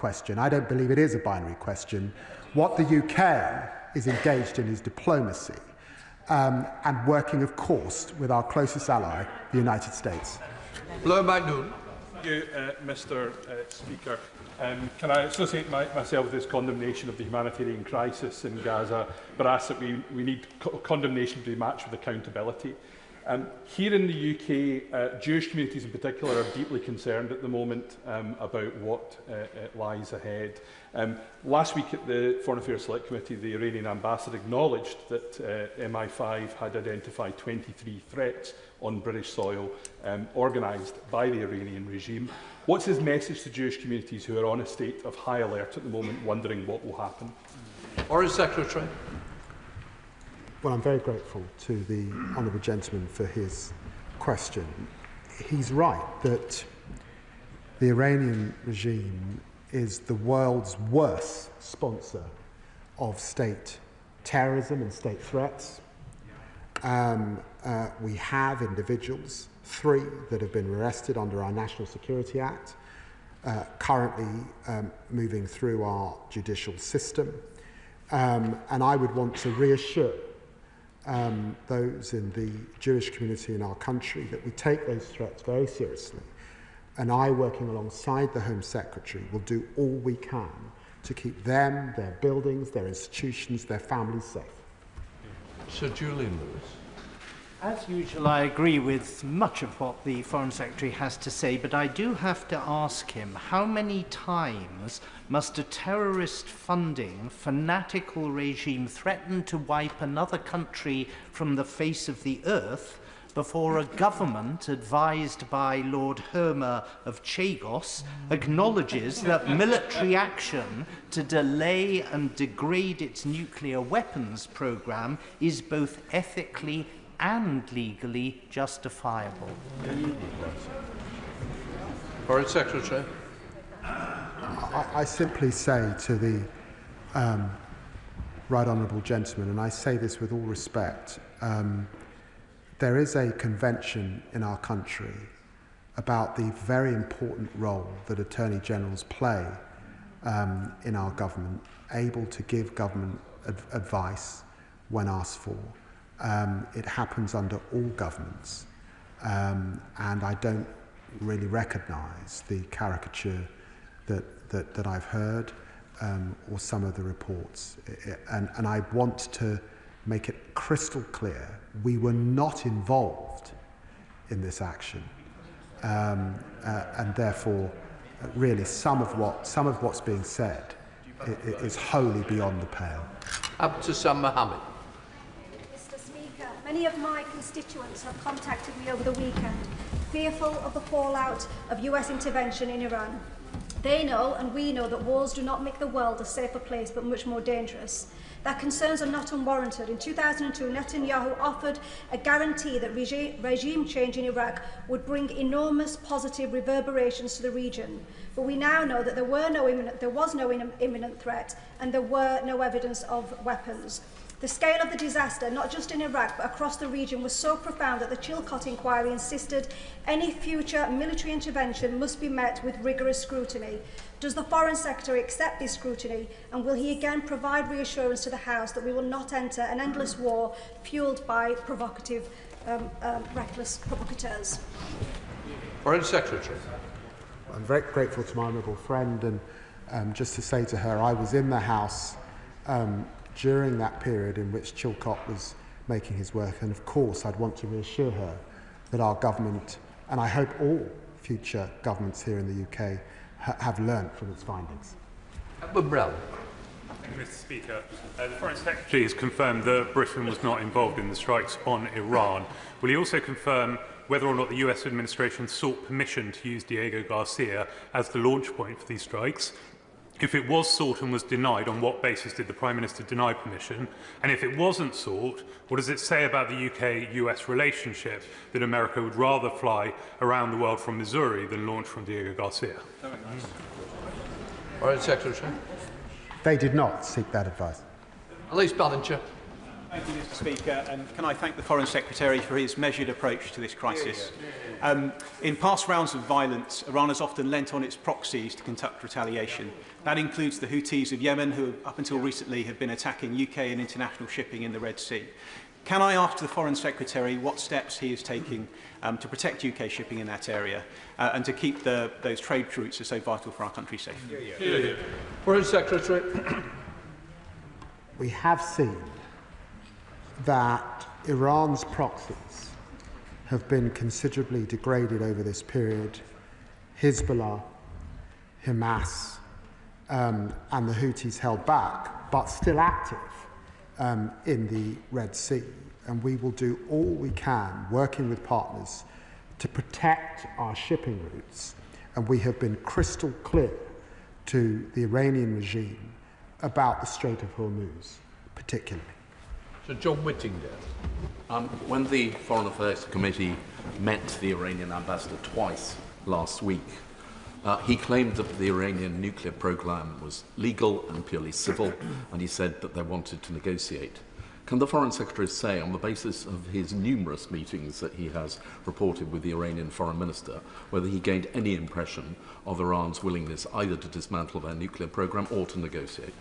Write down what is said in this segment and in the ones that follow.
question. I don't believe it is a binary question. What the UK is engaged in is diplomacy and working, of course, with our closest ally, the United States. Thank you, Mr. Speaker. Can I associate myself with this condemnation of the humanitarian crisis in Gaza, but ask that we need condemnation to be matched with accountability? Here in the UK, Jewish communities in particular are deeply concerned at the moment about what lies ahead. Last week at the Foreign Affairs Select Committee, the Iranian ambassador acknowledged that MI5 had identified 23 threats on British soil organised by the Iranian regime. What's his message to Jewish communities who are on a state of high alert at the moment, wondering what will happen? Order Secretary. Well, I'm very grateful to the honourable gentleman for his question. He's right that the Iranian regime is the world's worst sponsor of state terrorism and state threats. We have individuals, 3 that have been arrested under our National Security Act, currently moving through our judicial system. And I would want to reassure those in the Jewish community in our country that we take those threats very seriously. And I, working alongside the Home Secretary, will do all we can to keep them, their buildings, their institutions, their families safe. Sir Julian Lewis. As usual, I agree with much of what the Foreign Secretary has to say, but I do have to ask him, how many times must a terrorist-funding, fanatical regime threaten to wipe another country from the face of the earth before a government advised by Lord Hermer of Chagos acknowledges that military action to delay and degrade its nuclear weapons program is both ethically and legally justifiable? Foreign Secretary. I simply say to the right honourable gentleman, and I say this with all respect, there is a convention in our country about the very important role that Attorney Generals play in our government, able to give government advice when asked for. It happens under all governments, and I don't really recognise the caricature that I've heard or some of the reports. And I want to make it crystal clear, we were not involved in this action, and therefore, really, some of what's being said is wholly beyond the pale. Abdesam Mohammed. Mr. Speaker, many of my constituents have contacted me over the weekend, fearful of the fallout of US intervention in Iran. They know, and we know, that wars do not make the world a safer place, but much more dangerous. Their concerns are not unwarranted. In 2002, Netanyahu offered a guarantee that regime change in Iraq would bring enormous positive reverberations to the region. But we now know that there was no imminent threat, and there were no evidence of weapons. The scale of the disaster, not just in Iraq but across the region, was so profound that the Chilcot inquiry insisted any future military intervention must be met with rigorous scrutiny. Does the Foreign Secretary accept this scrutiny, and will he again provide reassurance to the House that we will not enter an endless war fuelled by provocative, reckless provocateurs? Foreign Secretary. I'm very grateful to my honourable friend, and just to say to her, I was in the House during that period in which Chilcot was making his work, and of course I'd want to reassure her that our government, and I hope all future governments here in the UK, have learnt from its findings. Brown. Thank you, Mr. Speaker. The Foreign Secretary has confirmed that Britain was not involved in the strikes on Iran. Will he also confirm whether or not the US administration sought permission to use Diego Garcia as the launch point for these strikes? If it was sought and was denied, on what basis did the Prime Minister deny permission? And if it wasn't sought, what does it say about the UK-US relationship that America would rather fly around the world from Missouri than launch from Diego Garcia? Foreign Secretary. They did not seek that advice. Elise Ballinger. Thank you, Mr. Speaker, and can I thank the Foreign Secretary for his measured approach to this crisis. In past rounds of violence, Iran has often lent on its proxies to conduct retaliation. That includes the Houthis of Yemen, who up until recently have been attacking UK and international shipping in the Red Sea. Can I ask the Foreign Secretary what steps he is taking to protect UK shipping in that area and to keep those trade routes that are so vital for our country safe? Foreign Secretary. We have seen that Iran's proxies have been considerably degraded over this period. Hezbollah, Hamas, and the Houthis held back, but still active in the Red Sea. And we will do all we can, working with partners, to protect our shipping routes. And we have been crystal clear to the Iranian regime about the Strait of Hormuz, particularly. Sir John Whittingdale. When the Foreign Affairs Committee met the Iranian ambassador twice last week, he claimed that the Iranian nuclear program was legal and purely civil, and he said that they wanted to negotiate. Can the Foreign Secretary say, on the basis of his numerous meetings that he has reported with the Iranian Foreign Minister, whether he gained any impression of Iran's willingness either to dismantle their nuclear program or to negotiate?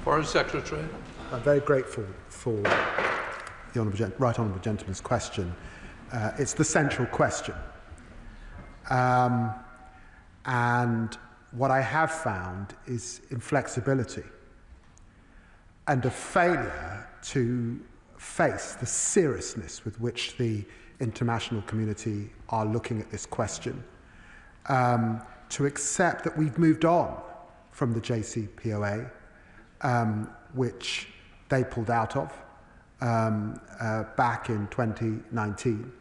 Foreign Secretary. I'm very grateful for the Right Honourable Gentleman's question. It's the central question. And what I have found is inflexibility and a failure to face the seriousness with which the international community are looking at this question, to accept that we've moved on from the JCPOA, which they pulled out of back in 2019,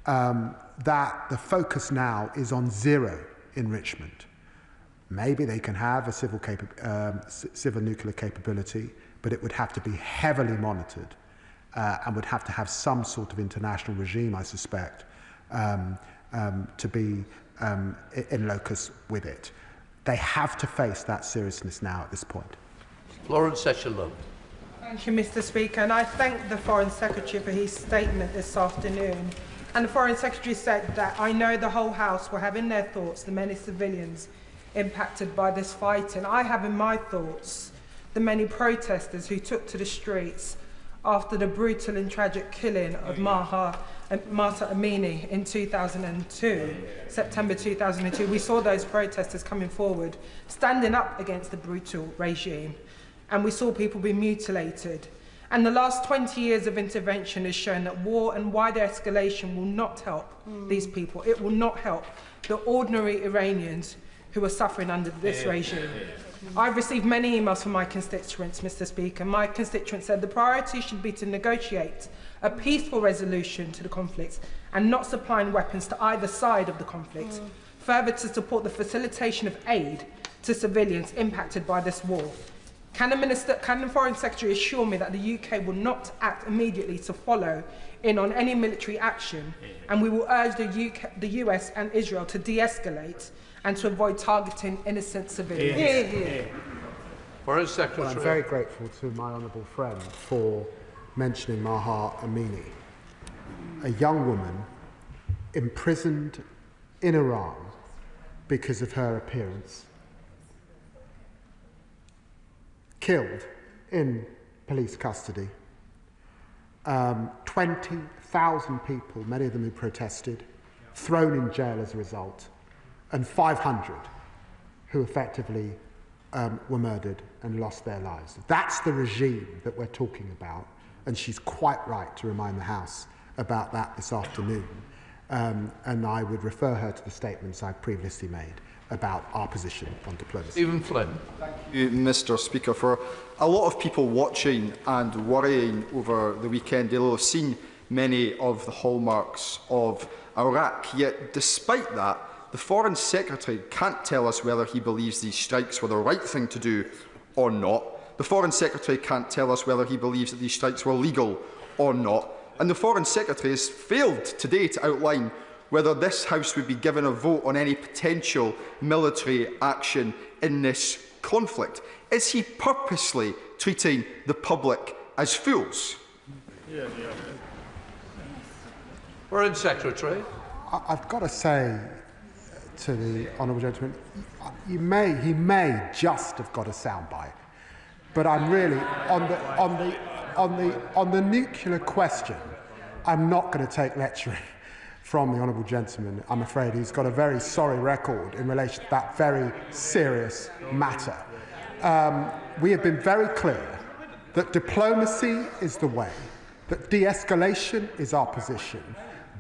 that the focus now is on zero enrichment. Maybe they can have a civil nuclear capability, but it would have to be heavily monitored and would have to have some sort of international regime, I suspect, to be in locus with it. They have to face that seriousness now at this point. Florence Session. Thank you, Mr. Speaker, and I thank the Foreign Secretary for his statement this afternoon. And the Foreign Secretary said that I know the whole House will have in their thoughts the many civilians impacted by this fighting. I have in my thoughts the many protesters who took to the streets after the brutal and tragic killing of Mahsa Amini in 2002, September 2002. We saw those protesters coming forward, standing up against the brutal regime, and we saw people being mutilated. And the last 20 years of intervention has shown that war and wider escalation will not help these people. It will not help the ordinary Iranians who are suffering under this regime. I've received many emails from my constituents, Mr. Speaker. My constituents said the priority should be to negotiate a peaceful resolution to the conflict and not supplying weapons to either side of the conflict. Further, to support the facilitation of aid to civilians impacted by this war. Can the Foreign Secretary assure me that the UK will not act immediately to follow in on any military action, and we will urge the US and Israel to de-escalate and to avoid targeting innocent civilians? Foreign Secretary. Well, I'm very grateful to my honourable friend for mentioning Mahsa Amini, a young woman imprisoned in Iran because of her appearance, killed in police custody. 20,000 people, many of them who protested, thrown in jail as a result, and 500 who effectively were murdered and lost their lives. That's the regime that we're talking about, and she's quite right to remind the House about that this afternoon. And I would refer her to the statements I previously made about our position on diplomacy. Stephen Flynn. Thank you, Mr. Speaker. For a lot of people watching and worrying over the weekend, they'll have seen many of the hallmarks of Iraq. Yet, despite that, the Foreign Secretary can't tell us whether he believes these strikes were the right thing to do or not. The Foreign Secretary can't tell us whether he believes that these strikes were legal or not. And the Foreign Secretary has failed today to outline whether this House would be given a vote on any potential military action in this conflict. Is he purposely treating the public as fools. Foreign Secretary. I've got to say to the honourable gentleman, he may just have got a soundbite, but I'm really on the nuclear question. I'm not going to take lecturing from the honourable gentleman. I'm afraid he's got a very sorry record in relation to that very serious matter. We have been very clear that diplomacy is the way, that de-escalation is our position.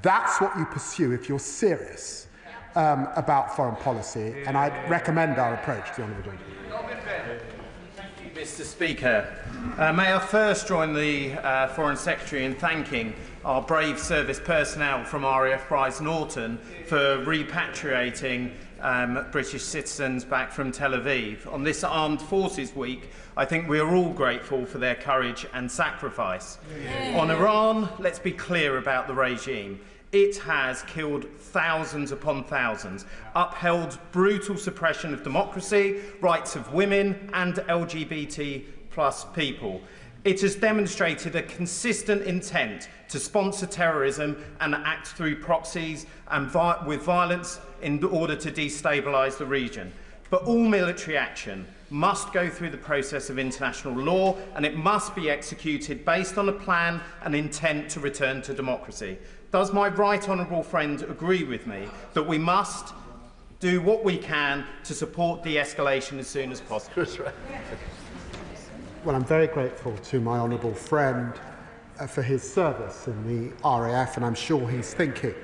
That's what you pursue if you're serious about foreign policy, and I'd recommend our approach to the honourable gentleman. Thank you, Mr. Speaker. May I first join the Foreign Secretary in thanking our brave service personnel from RAF Prize Norton for repatriating British citizens back from Tel Aviv. On this Armed Forces Week, I think we are all grateful for their courage and sacrifice. Yeah. On Iran, let's be clear about the regime. It has killed thousands upon thousands, upheld brutal suppression of democracy, rights of women and LGBT plus people. It has demonstrated a consistent intent to sponsor terrorism and act through proxies and with violence in order to destabilise the region. But all military action must go through the process of international law, and it must be executed based on a plan and intent to return to democracy. Does my right honourable friend agree with me that we must do what we can to support de-escalation as soon as possible? Well, I'm very grateful to my honourable friend for his service in the RAF, and I'm sure he's thinking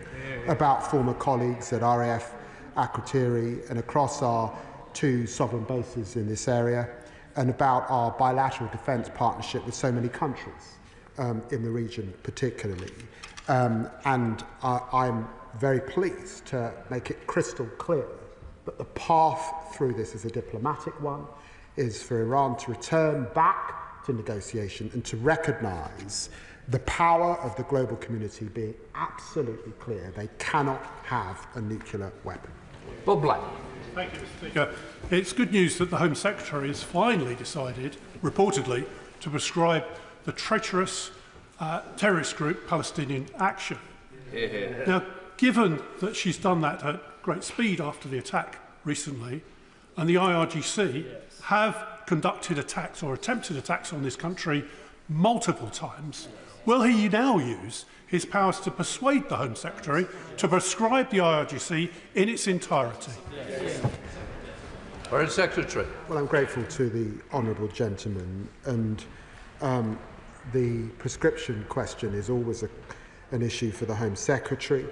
about former colleagues at RAF Akrotiri and across our 2 sovereign bases in this area, and about our bilateral defence partnership with so many countries in the region particularly. And I'm very pleased to make it crystal clear that the path through this is a diplomatic one, is for Iran to return back to negotiation and to recognise the power of the global community being absolutely clear. They cannot have a nuclear weapon. Bob Black. Thank you, Mr. Speaker. It's good news that the Home Secretary has finally decided, reportedly, to prescribe the treacherous terrorist group Palestinian Action. Now, given that she's done that at great speed after the attack recently, and the IRGC have conducted attacks or attempted attacks on this country multiple times, will he now use his powers to persuade the Home Secretary to prescribe the IRGC in its entirety? Foreign Secretary. Well, I'm grateful to the honourable gentleman, and the prescription question is always an issue for the Home Secretary.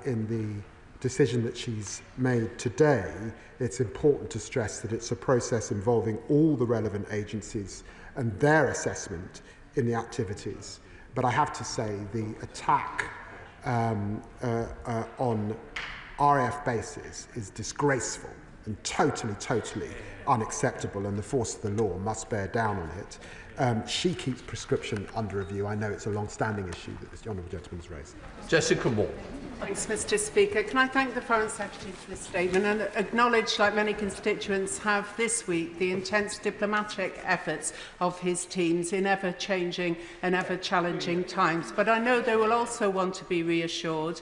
In the decision that she's made today, it's important to stress that it's a process involving all the relevant agencies and their assessment in the activities. But I have to say the attack on RAF bases is disgraceful and totally unacceptable, and the force of the law must bear down on it. She keeps prescription under review. I know it's a long-standing issue that this honourable gentleman's raised. Jessica Moore. Thanks, Mr. Speaker. Can I thank the Foreign Secretary for this statement and acknowledge, like many constituents have this week, the intense diplomatic efforts of his teams in ever-changing and ever-challenging times. But I know they will also want to be reassured,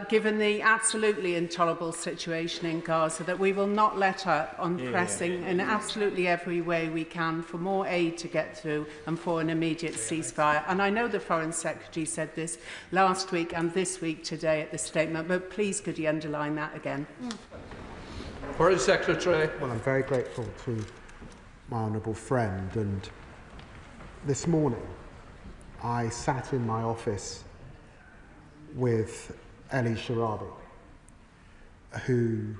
given the absolutely intolerable situation in Gaza, that we will not let up on pressing in absolutely every way we can for more aid to get through and for an immediate ceasefire. And I know the Foreign Secretary said this last week and this week today at the statement, but please could he underline that again? Foreign Secretary. Well, I'm very grateful to my honourable friend, and this morning I sat in my office with Eli Sharabi, who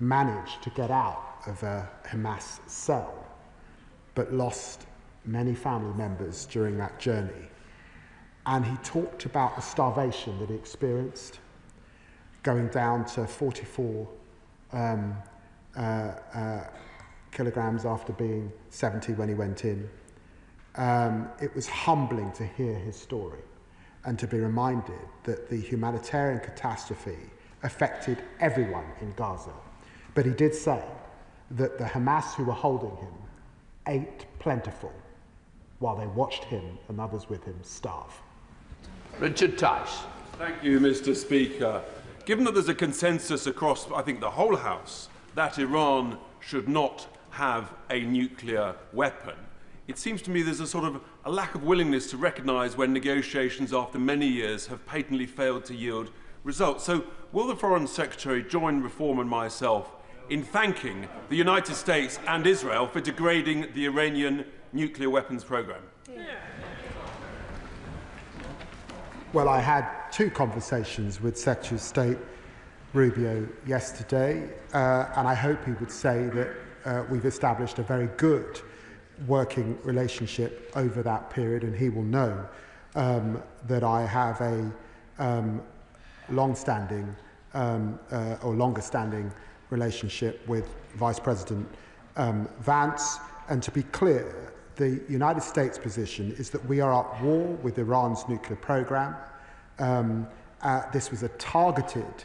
managed to get out of a Hamas cell, but lost many family members during that journey. And he talked about the starvation that he experienced, going down to 44 kilograms after being 70 when he went in. It was humbling to hear his story, and to be reminded that the humanitarian catastrophe affected everyone in Gaza. But he did say that the Hamas who were holding him ate plentiful while they watched him and others with him starve. Richard Tice. Thank you, Mr. Speaker. Given that there's a consensus across, I think, the whole House that Iran should not have a nuclear weapon, it seems to me there's a sort of a lack of willingness to recognise when negotiations after many years have patently failed to yield results. So will the Foreign Secretary join Reform and myself in thanking the United States and Israel for degrading the Iranian nuclear weapons programme? Well, I had 2 conversations with Secretary of State Rubio yesterday, and I hope he would say that we've established a very good working relationship over that period, and he will know that I have a long-standing or longer-standing relationship with Vice President Vance. And to be clear, the United States position is that we are at war with Iran's nuclear program. This was a targeted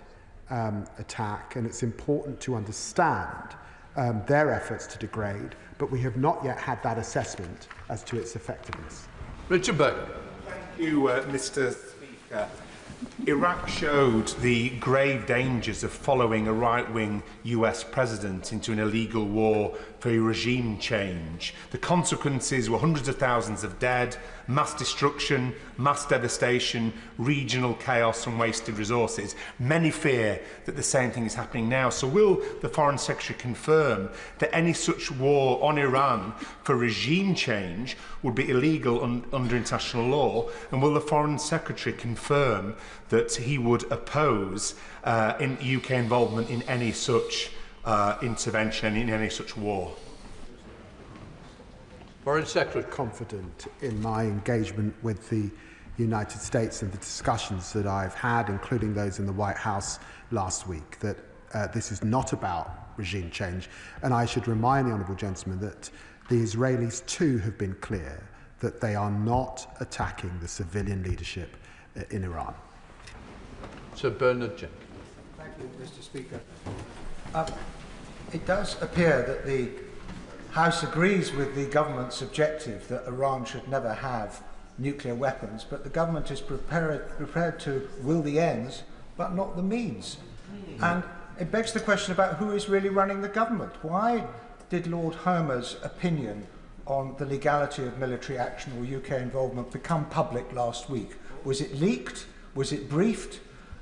attack, and it's important to understand their efforts to degrade, but we have not yet had that assessment as to its effectiveness. Richard Burton. Thank you, Mr. Speaker. Iraq showed the grave dangers of following a right-wing US president into an illegal war for regime change. The consequences were hundreds of thousands of dead, mass destruction, mass devastation, regional chaos and wasted resources. Many fear that the same thing is happening now. So will the Foreign Secretary confirm that any such war on Iran for regime change would be illegal under international law? And will the Foreign Secretary confirm that he would oppose in UK involvement in any such intervention, in any such war? Foreign Secretary. Confident in my engagement with the United States and the discussions that I've had, including those in the White House last week, that this is not about regime change. And I should remind the honourable gentleman that the Israelis too have been clear that they are not attacking the civilian leadership in Iran. Sir Bernard Jenkins. Thank you, Mr. Speaker. It does appear that the House agrees with the government's objective that Iran should never have nuclear weapons, but the government is prepared to will the ends, but not the means. And it begs the question about who is really running the government. Why did Lord Homer's opinion on the legality of military action or UK involvement become public last week? Was it leaked? Was it briefed?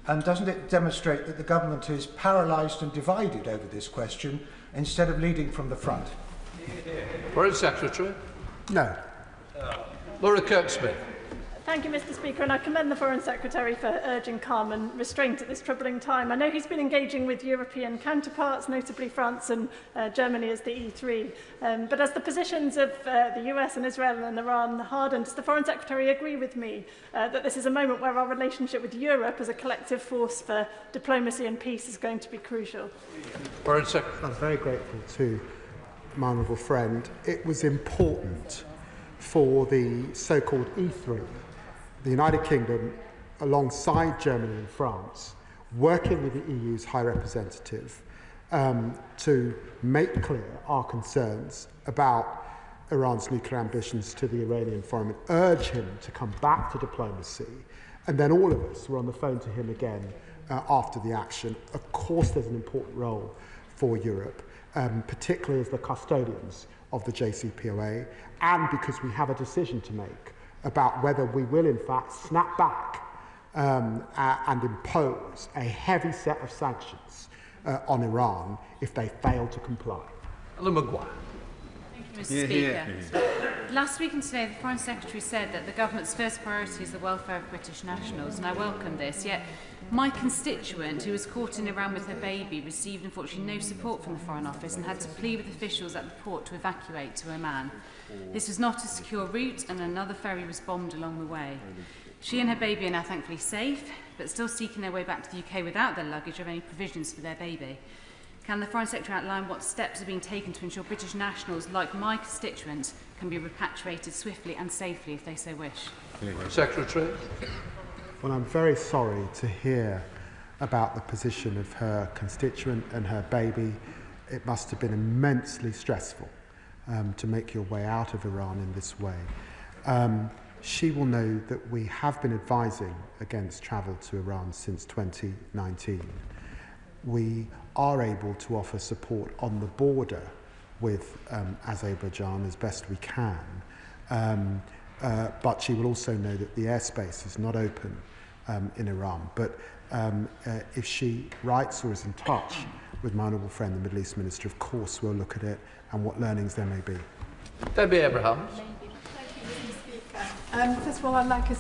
And doesn't it demonstrate that the government is paralysed and divided over this question instead of leading from the front? Foreign Secretary. No. Laura Kirk-Smith. Thank you, Mr. Speaker, and I commend the Foreign Secretary for urging calm and restraint at this troubling time. I know he's been engaging with European counterparts, notably France and Germany as the E3. But as the positions of the US and Israel and Iran harden, does the Foreign Secretary agree with me that this is a moment where our relationship with Europe as a collective force for diplomacy and peace is going to be crucial? Foreign Secretary. I'm very grateful to my honourable friend. It was important for the so-called E3, the United Kingdom, alongside Germany and France, working with the EU's High Representative to make clear our concerns about Iran's nuclear ambitions to the Iranian forum and urge him to come back to diplomacy. And then all of us were on the phone to him again after the action. Of course, there's an important role for Europe, particularly as the custodians of the JCPOA, and because we have a decision to make about whether we will in fact snap back and impose a heavy set of sanctions on Iran if they fail to comply. Alan Maguire. Thank you, Mr. Speaker. Last week and today, the Foreign Secretary said that the government's first priority is the welfare of British nationals, and I welcome this. Yet, my constituent, who was caught in Iran with her baby, received unfortunately no support from the Foreign Office and had to plead with officials at the port to evacuate to Oman. This was not a secure route, and another ferry was bombed along the way. She and her baby are now thankfully safe, but still seeking their way back to the UK without their luggage or any provisions for their baby. Can the Foreign Secretary outline what steps are being taken to ensure British nationals, like my constituent, can be repatriated swiftly and safely if they so wish? Secretary. Well, I'm very sorry to hear about the position of her constituent and her baby. It must have been immensely stressful to make your way out of Iran in this way, she will know that we have been advising against travel to Iran since 2019. We are able to offer support on the border with Azerbaijan as best we can, but she will also know that the airspace is not open in Iran. But if she writes or is in touch with my honourable friend, the Middle East Minister, of course we'll look at it and what learnings there may be. Debbie Abrahams. First of all, I'd like to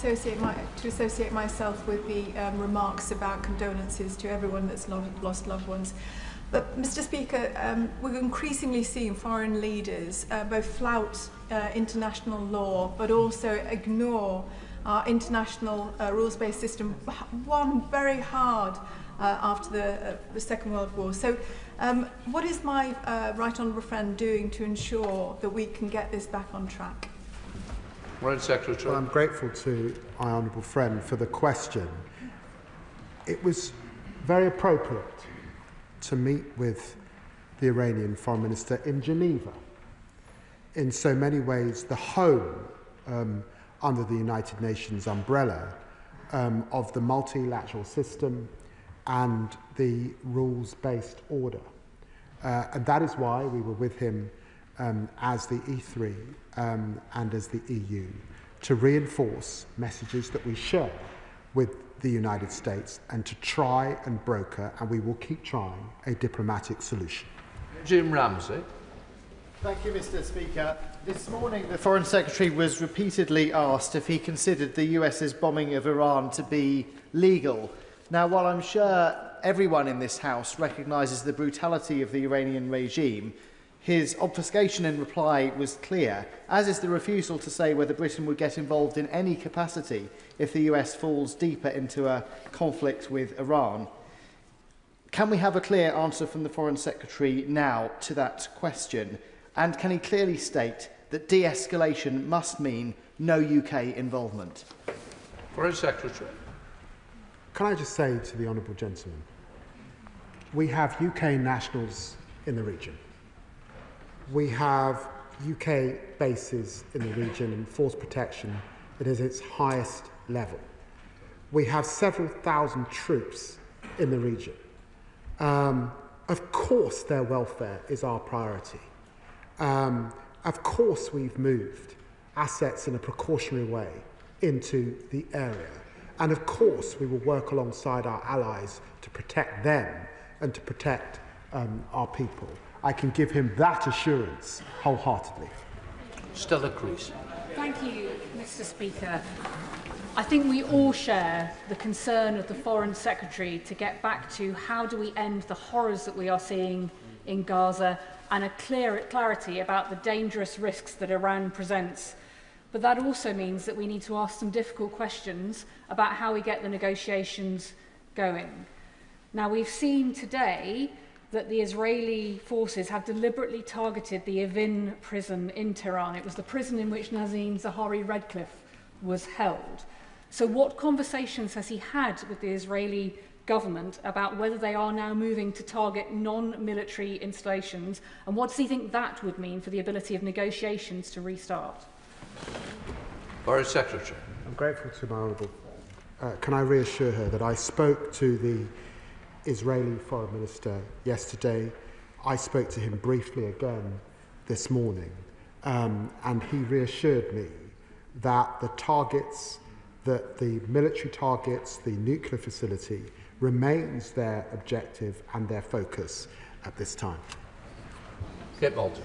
associate myself with the remarks about condolences to everyone that's lost loved ones. But, Mr. Speaker, we're increasingly seeing foreign leaders both flout international law, but also ignore our international rules-based system, won very hard after the Second World War. So, what is my right honourable friend doing to ensure that we can get this back on track? Right Secretary. Well, I'm grateful to my honourable friend for the question. It was very appropriate to meet with the Iranian Foreign Minister in Geneva. In so many ways, the home under the United Nations umbrella of the multilateral system and the rules-based order. And that is why we were with him as the E3 and as the EU to reinforce messages that we share with the United States and to try and broker, and we will keep trying, a diplomatic solution. Jim Ramsey. Thank you, Mr. Speaker. This morning, the Foreign Secretary was repeatedly asked if he considered the US's bombing of Iran to be legal. Now, while I'm sure everyone in this House recognises the brutality of the Iranian regime, his obfuscation in reply was clear, as is the refusal to say whether Britain would get involved in any capacity if the US falls deeper into a conflict with Iran. Can we have a clear answer from the Foreign Secretary now to that question? And can he clearly state that de-escalation must mean no UK involvement? Foreign Secretary. Can I just say to the honourable gentleman, we have UK nationals in the region. We have UK bases in the region and force protection that is its highest level. We have several thousand troops in the region. Of course their welfare is our priority. Of course we've moved assets in a precautionary way into the area. And of course we will work alongside our allies to protect them and to protect our people. I can give him that assurance wholeheartedly. Stella Creasy. Thank you, Mr. Speaker. I think we all share the concern of the Foreign Secretary to get back to how do we end the horrors that we are seeing in Gaza and a clarity about the dangerous risks that Iran presents. But that also means that we need to ask some difficult questions about how we get the negotiations going. Now, we've seen today that the Israeli forces have deliberately targeted the Evin prison in Tehran. It was the prison in which Nazim Zahawi Redcliffe was held. So what conversations has he had with the Israeli government about whether they are now moving to target non-military installations, and what does he think that would mean for the ability of negotiations to restart? Foreign Secretary. I'm grateful to my honourable. Can I reassure her that I spoke to the Israeli Foreign Minister yesterday. I spoke to him briefly again this morning, and he reassured me that the targets, that the military targets, the nuclear facility, remains their objective and their focus at this time. Kit Walters.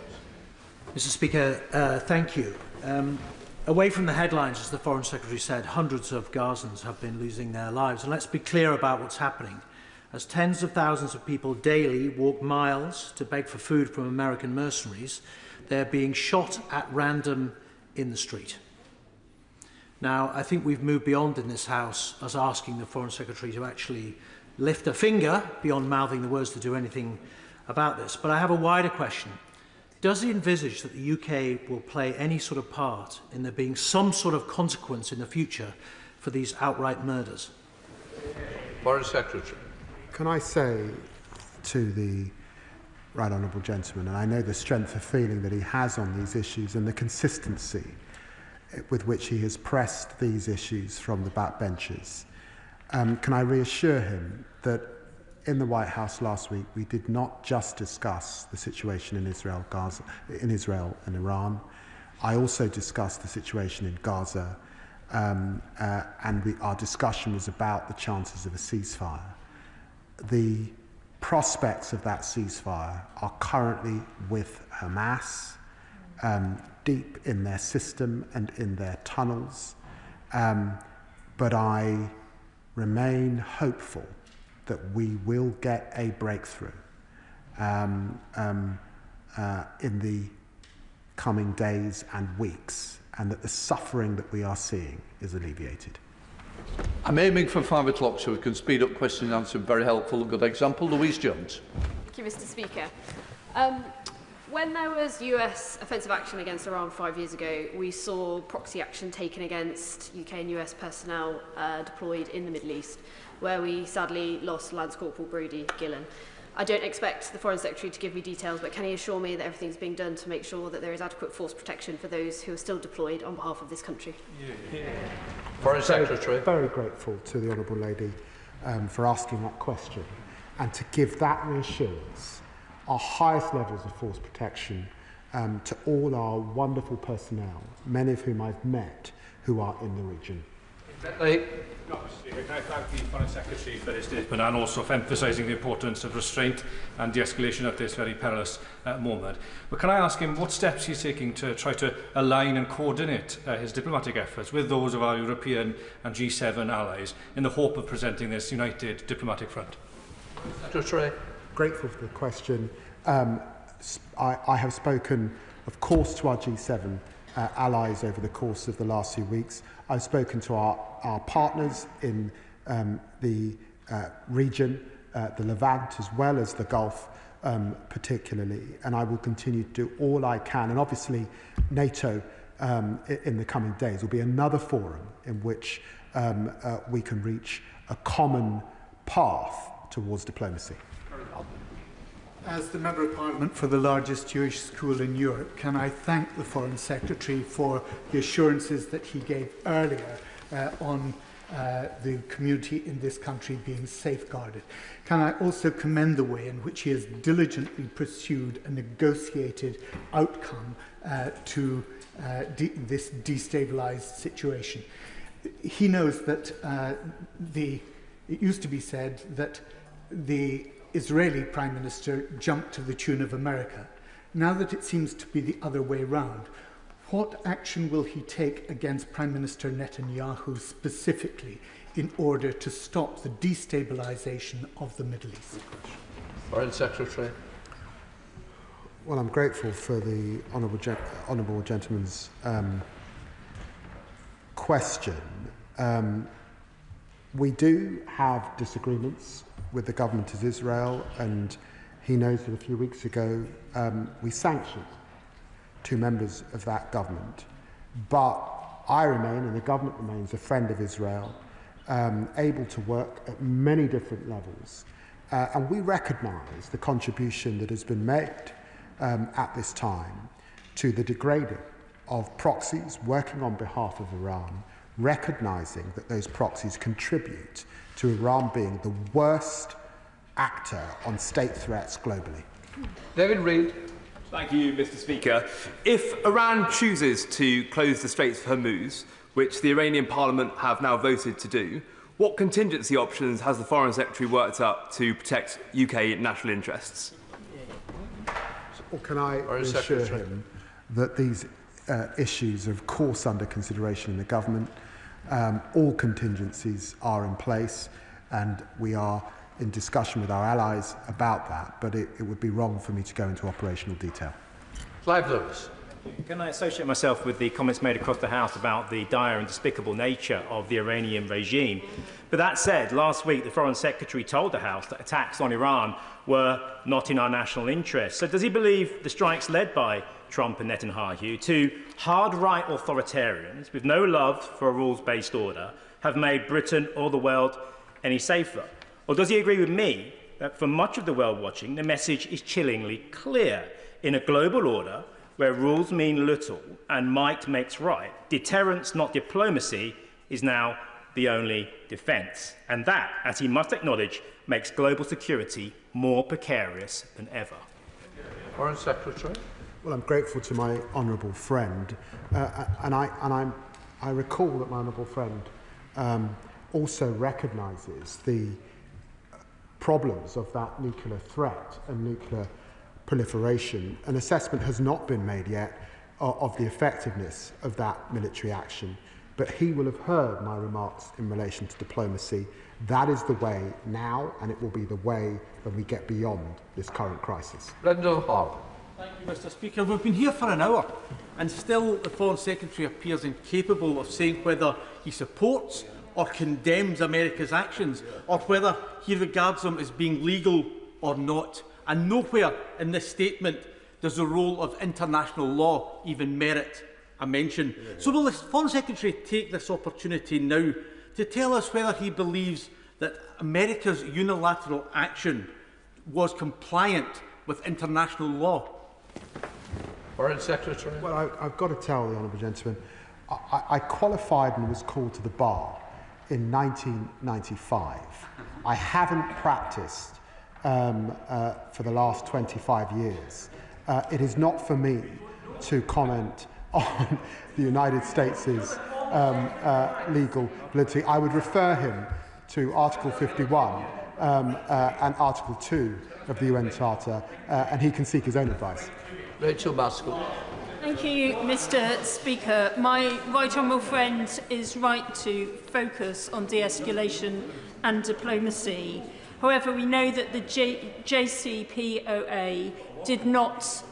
Mr. Speaker, thank you. Away from the headlines, as the Foreign Secretary said, hundreds of Gazans have been losing their lives. And let's be clear about what's happening. As tens of thousands of people daily walk miles to beg for food from American mercenaries, they're being shot at random in the street. Now, I think we've moved beyond in this House as asking the Foreign Secretary to actually lift a finger beyond mouthing the words to do anything about this. But I have a wider question. Does he envisage that the UK will play any sort of part in there being some sort of consequence in the future for these outright murders? Foreign Secretary. Can I say to the right honourable gentleman, and I know the strength of feeling that he has on these issues and the consistency with which he has pressed these issues from the backbenches. Can I reassure him that in the White House last week we did not just discuss the situation in Israel and Iran. I also discussed the situation in Gaza, and our discussion was about the chances of a ceasefire. The prospects of that ceasefire are currently with Hamas, deep in their system and in their tunnels, but I remain hopeful that we will get a breakthrough in the coming days and weeks, and that the suffering that we are seeing is alleviated. I'm aiming for 5 o'clock so we can speed up question and answer. Very helpful, good example. Louise Jones. Thank you, Mr. Speaker. When there was US offensive action against Iran 5 years ago, we saw proxy action taken against UK and US personnel deployed in the Middle East, where we sadly lost Lance Corporal Brodie Gillen. I don't expect the Foreign Secretary to give me details, but can he assure me that everything's being done to make sure that there is adequate force protection for those who are still deployed on behalf of this country? Foreign Secretary. Very grateful to the Honourable Lady for asking that question, and to give that reassurance, our highest levels of force protection to all our wonderful personnel, many of whom I've met, who are in the region. Can I thank the Foreign Secretary for his statement and also for emphasising the importance of restraint and de-escalation at this very perilous moment. But can I ask him what steps he's taking to try to align and coordinate his diplomatic efforts with those of our European and G7 allies in the hope of presenting this united diplomatic front? Secretary. Grateful for the question. I have spoken, of course, to our G7 allies over the course of the last few weeks. I've spoken to our partners in the region, the Levant, as well as the Gulf, particularly, and I will continue to do all I can. And obviously, NATO in the coming days will be another forum in which we can reach a common path towards diplomacy. As the Member of Parliament for the largest Jewish school in Europe, can I thank the Foreign Secretary for the assurances that he gave earlier on the community in this country being safeguarded. Can I also commend the way in which he has diligently pursued a negotiated outcome to this destabilised situation. He knows that it used to be said that the Israeli Prime Minister jumped to the tune of America. Now that it seems to be the other way round, what action will he take against Prime Minister Netanyahu specifically in order to stop the destabilisation of the Middle East? Foreign Secretary. Well, I'm grateful for the honourable gentleman's question. We do have disagreements with the government of Israel, and he knows that a few weeks ago we sanctioned 2 members of that government. But I remain, and the government remains, a friend of Israel, able to work at many different levels. And we recognise the contribution that has been made at this time to the degrading of proxies working on behalf of Iran, recognising that those proxies contribute to Iran being the worst actor on state threats globally. David Reid. Thank you, Mr. Speaker. If Iran chooses to close the Straits of Hormuz, which the Iranian Parliament have now voted to do, what contingency options has the Foreign Secretary worked up to protect UK national interests? Or can I assure him that these issues are, of course, under consideration in the government? All contingencies are in place, and we are in discussion with our allies about that, but it would be wrong for me to go into operational detail. Clive Lewis. Can I associate myself with the comments made across the House about the dire and despicable nature of the Iranian regime? But that said, last week the Foreign Secretary told the House that attacks on Iran were not in our national interest. So does he believe the strikes led by Trump and Netanyahu, 2 hard-right authoritarians with no love for a rules-based order, have made Britain or the world any safer? Or does he agree with me that for much of the world watching, the message is chillingly clear. In a global order where rules mean little and might makes right, deterrence, not diplomacy, is now the only defence. And that, as he must acknowledge, makes global security more precarious than ever. Foreign Secretary. Well, I'm grateful to my honourable friend, and I recall that my honourable friend also recognises the problems of that nuclear threat and nuclear proliferation. An assessment has not been made yet of the effectiveness of that military action, but he will have heard my remarks in relation to diplomacy. That is the way now, and it will be the way when we get beyond this current crisis. Brendan Hall. Thank you, Mr. Speaker. We've been here for an hour, and still the Foreign Secretary appears incapable of saying whether he supports or condemns America's actions, or whether he regards them as being legal or not. And nowhere in this statement does the role of international law even merit a mention. So will the Foreign Secretary take this opportunity now to tell us whether he believes that America's unilateral action was compliant with international law? Foreign Secretary. Well, I've got to tell the honourable gentleman, I qualified and was called to the bar in 1995. I haven't practised for the last 25 years. It is not for me to comment on the United States' legal validity. I would refer him to Article 51 and Article 2 of the UN Charter, and he can seek his own advice. Rachel Maskell. Thank you, Mr. Speaker. My right honourable friend is right to focus on de-escalation and diplomacy. However, we know that the JCPOA did not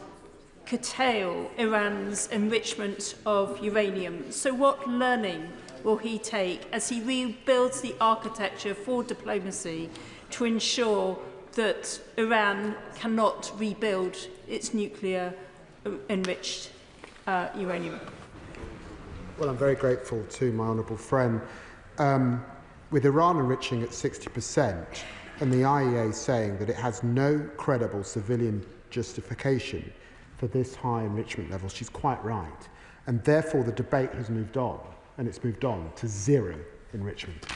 curtail Iran's enrichment of uranium. So what learning will he take as he rebuilds the architecture for diplomacy to ensure that Iran cannot rebuild its nuclear enriched uranium? Well, I'm very grateful to my honourable friend. With Iran enriching at 60% and the IEA saying that it has no credible civilian justification for this high enrichment level, she's quite right. And therefore the debate has moved on, and it's moved on to zero enrichment.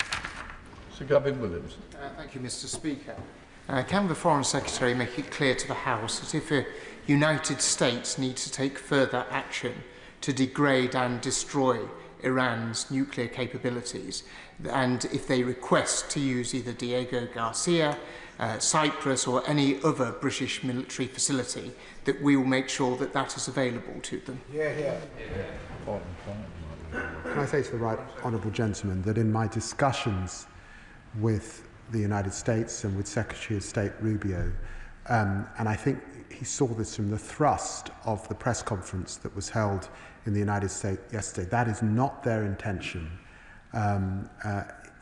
Sir Gavin Williams. Thank you, Mr. Speaker. Can the Foreign Secretary make it clear to the House that if the United States needs to take further action to degrade and destroy Iran's nuclear capabilities, and if they request to use either Diego Garcia, Cyprus or any other British military facility, that we will make sure that that is available to them? Can I say to the right honourable gentleman that in my discussions with the United States and with Secretary of State Rubio, and I think he saw this from the thrust of the press conference that was held in the United States yesterday, that is not their intention.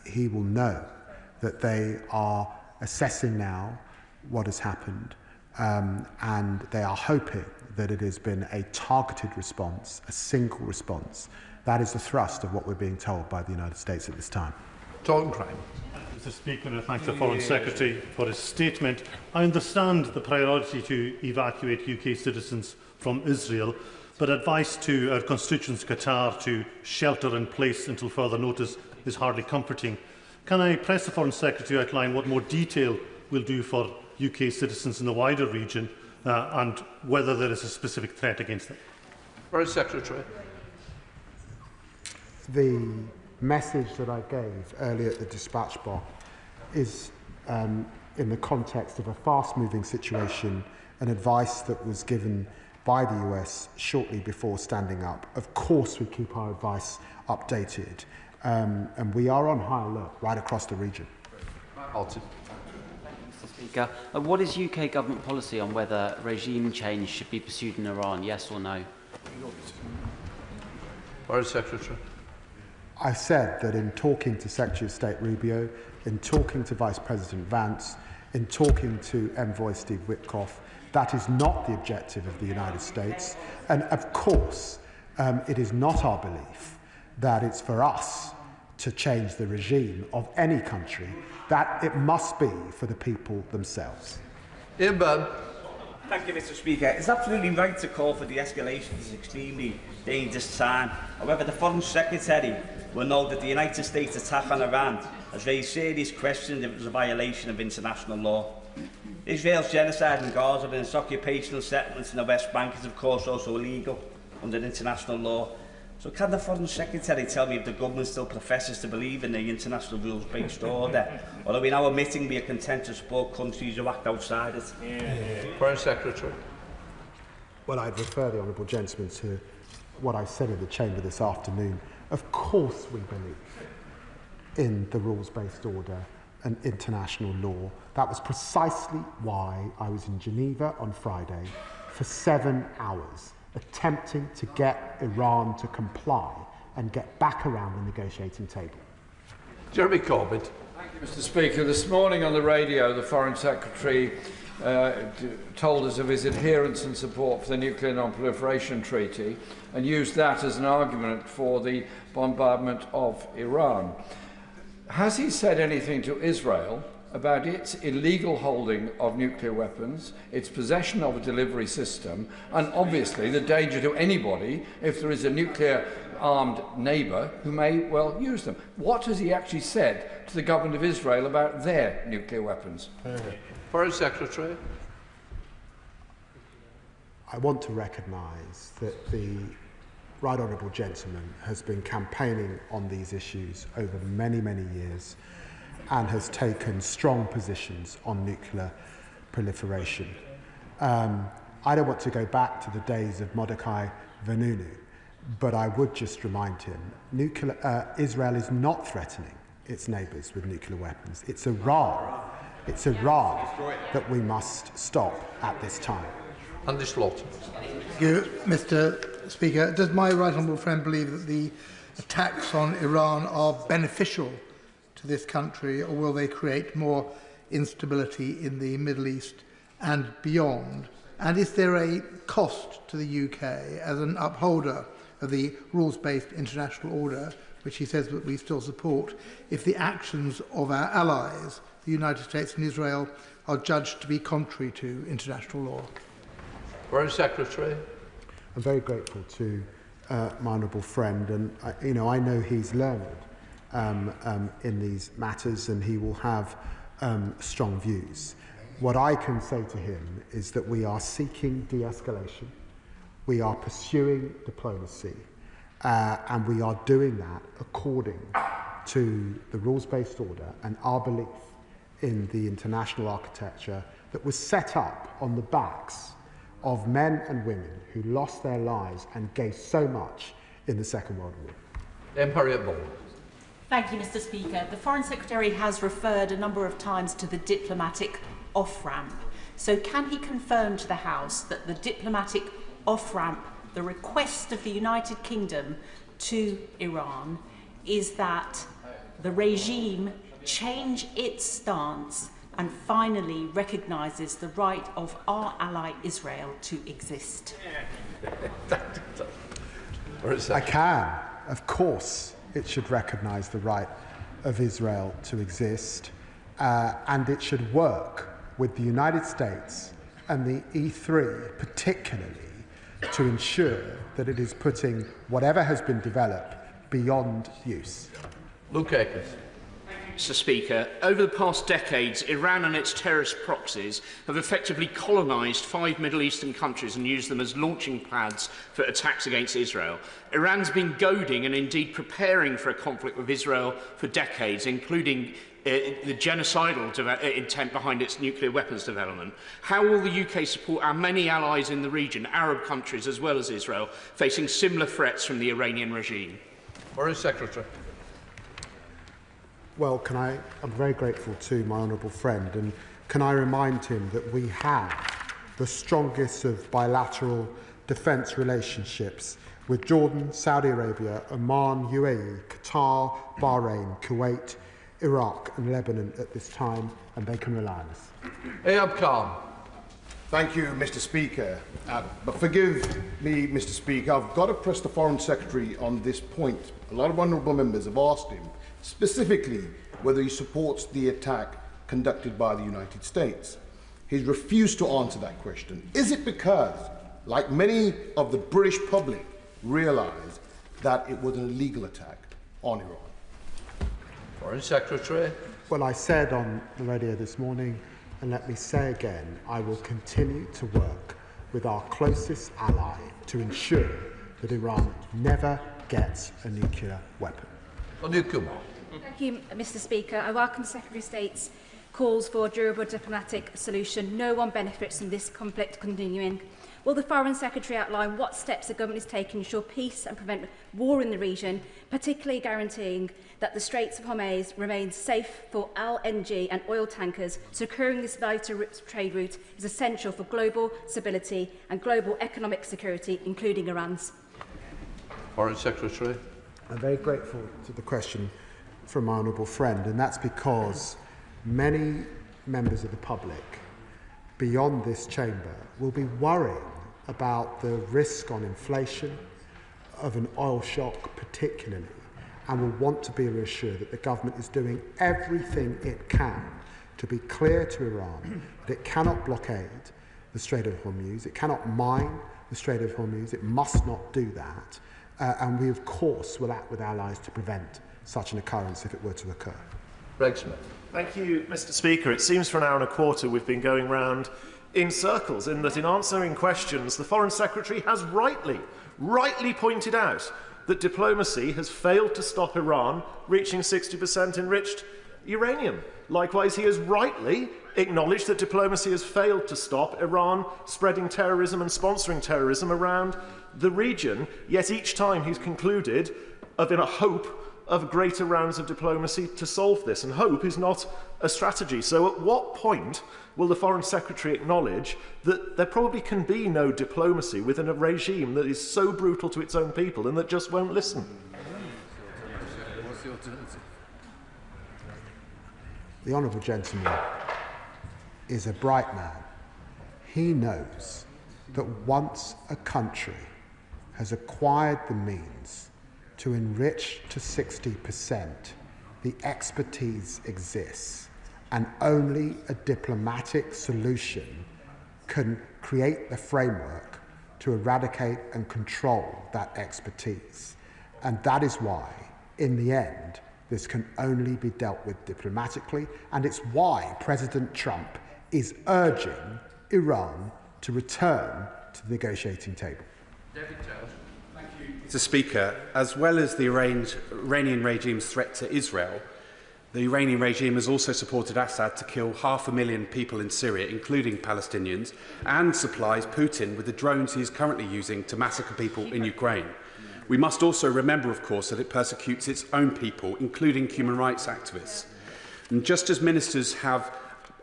He will know that they are assessing now what has happened, and they are hoping that it has been a targeted response, a single response. That is the thrust of what we're being told by the United States at this time. John Crime. Mr. Speaker, I thank the Foreign Secretary for his statement. I understand the priority to evacuate UK citizens from Israel, but advice to our constituents Qatar to shelter in place until further notice is hardly comforting. Can I press the Foreign Secretary to outline what more detail will do for UK citizens in the wider region and whether there is a specific threat against them? Foreign Secretary. The message that I gave earlier at the dispatch box is in the context of a fast-moving situation, and advice that was given by the US shortly before standing up. Of course, we keep our advice updated, and we are on high alert right across the region. Alton. Mr. Speaker, what is UK government policy on whether regime change should be pursued in Iran, yes or no? Foreign Secretary. I said that in talking to Secretary of State Rubio, in talking to Vice President Vance, in talking to Envoy Steve Witkoff, that is not the objective of the United States. And of course, it is not our belief that it's for us to change the regime of any country, that it must be for the people themselves. Ian Byrne. Thank you, Mr. Speaker. It's absolutely right to call for de-escalation at this extremely dangerous time. However, the Foreign Secretary will know that the United States attack on Iran has raised serious questions if it was a violation of international law. Israel's genocide in Gaza and its occupational settlements in the West Bank is, of course, also illegal under international law. So can the Foreign Secretary tell me if the government still professes to believe in the international rules-based order, or are we now admitting we are content to support countries who act outside it? Foreign Secretary. Well, I'd refer the honourable gentleman to what I said in the chamber this afternoon. Of course we believe in the rules-based order and international law. That was precisely why I was in Geneva on Friday for 7 hours, attempting to get Iran to comply and get back around the negotiating table. Jeremy Corbett. Thank you, Mr. Speaker. This morning on the radio, the Foreign Secretary told us of his adherence and support for the Nuclear Non-Proliferation Treaty and used that as an argument for the bombardment of Iran. Has he said anything to Israel about its illegal holding of nuclear weapons, its possession of a delivery system, and obviously the danger to anybody if there is a nuclear-armed neighbour who may well use them? What has he actually said to the government of Israel about their nuclear weapons? Foreign Secretary. I want to recognise that the Right Honourable Gentleman has been campaigning on these issues over many, many years and has taken strong positions on nuclear proliferation. I don't want to go back to the days of Mordecai Vanunu, but I would just remind him, Israel is not threatening its neighbours with nuclear weapons. It's Iran that we must stop at this time. Andy Slaughter. Thank you, Mr. Speaker. Does my right honourable friend believe that the attacks on Iran are beneficial to this country, or will they create more instability in the Middle East and beyond? And is there a cost to the UK as an upholder of the rules-based international order, which he says that we still support, if the actions of our allies, the United States and Israel, are judged to be contrary to international law? Foreign Secretary. I'm very grateful to my honourable friend, and I know he's learned in these matters, and he will have strong views. What I can say to him is that we are seeking de-escalation, we are pursuing diplomacy, and we are doing that according to the rules-based order and our belief in the international architecture that was set up on the backs of men and women who lost their lives and gave so much in the Second World War. Harriet Ball. Thank you, Mr. Speaker. The Foreign Secretary has referred a number of times to the diplomatic off-ramp. So can he confirm to the House that the diplomatic off-ramp, the request of the United Kingdom to Iran, is that the regime change its stance and finally recognises the right of our ally Israel to exist? I can. Of course it should recognise the right of Israel to exist, and it should work with the United States and the E3 particularly to ensure that it is putting whatever has been developed beyond use. Luke Akers. Mr. Speaker, over the past decades, Iran and its terrorist proxies have effectively colonised 5 Middle Eastern countries and used them as launching pads for attacks against Israel. Iran's been goading and indeed preparing for a conflict with Israel for decades, including the genocidal intent behind its nuclear weapons development. How will the UK support our many allies in the region, Arab countries as well as Israel, facing similar threats from the Iranian regime? Foreign Secretary. Well, I'm very grateful to my honourable friend, and can I remind him that we have the strongest of bilateral defence relationships with Jordan, Saudi Arabia, Oman, UAE, Qatar, Bahrain, Kuwait, Iraq and Lebanon at this time, and they can rely on us. Ayab Khan. Thank you, Mr. Speaker. But forgive me, Mr. Speaker, I've got to press the Foreign Secretary on this point. A lot of honourable members have asked him specifically whether he supports the attack conducted by the United States. He's refused to answer that question. Is it because, like many of the British public, realise that it was an illegal attack on Iran? Foreign Secretary. Well, I said on the radio this morning, and let me say again, I will continue to work with our closest ally to ensure that Iran never gets a nuclear weapon. Thank you, Mr. Speaker. I welcome the Secretary of State's calls for a durable diplomatic solution. No one benefits from this conflict continuing. Will the Foreign Secretary outline what steps the government is taking to ensure peace and prevent war in the region, particularly guaranteeing that the Straits of Hormuz remain safe for LNG and oil tankers? Securing this vital trade route is essential for global stability and global economic security, including Iran's. Foreign Secretary. I'm very grateful to the question from my honourable friend, and that's because many members of the public beyond this chamber will be worrying about the risk on inflation of an oil shock particularly, and will want to be reassured that the government is doing everything it can to be clear to Iran that it cannot blockade the Strait of Hormuz, it cannot mine the Strait of Hormuz, it must not do that, and we of course will act with allies to prevent such an occurrence if it were to occur. Greg Smith. Thank you, Mr. Speaker. It seems for an hour and a quarter we've been going round in circles, in that in answering questions, the Foreign Secretary has rightly pointed out that diplomacy has failed to stop Iran reaching 60% enriched uranium. Likewise, he has rightly acknowledged that diplomacy has failed to stop Iran spreading terrorism and sponsoring terrorism around the region, yet each time he's concluded in a hope of greater rounds of diplomacy to solve this, and hope is not a strategy. So at what point will the Foreign Secretary acknowledge that there probably can be no diplomacy within a regime that is so brutal to its own people and that just won't listen? What's the alternative? The honourable gentleman is a bright man. He knows that once a country has acquired the means to enrich to 60%, the expertise exists, and only a diplomatic solution can create the framework to eradicate and control that expertise. And that is why, in the end, this can only be dealt with diplomatically, and it's why President Trump is urging Iran to return to the negotiating table. David Taylor. Mr. Speaker, as well as the Iranian regime's threat to Israel, the Iranian regime has also supported Assad to kill 500,000 people in Syria, including Palestinians, and supplies Putin with the drones he is currently using to massacre people in Ukraine. We must also remember, of course, that it persecutes its own people, including human rights activists. And just as ministers have,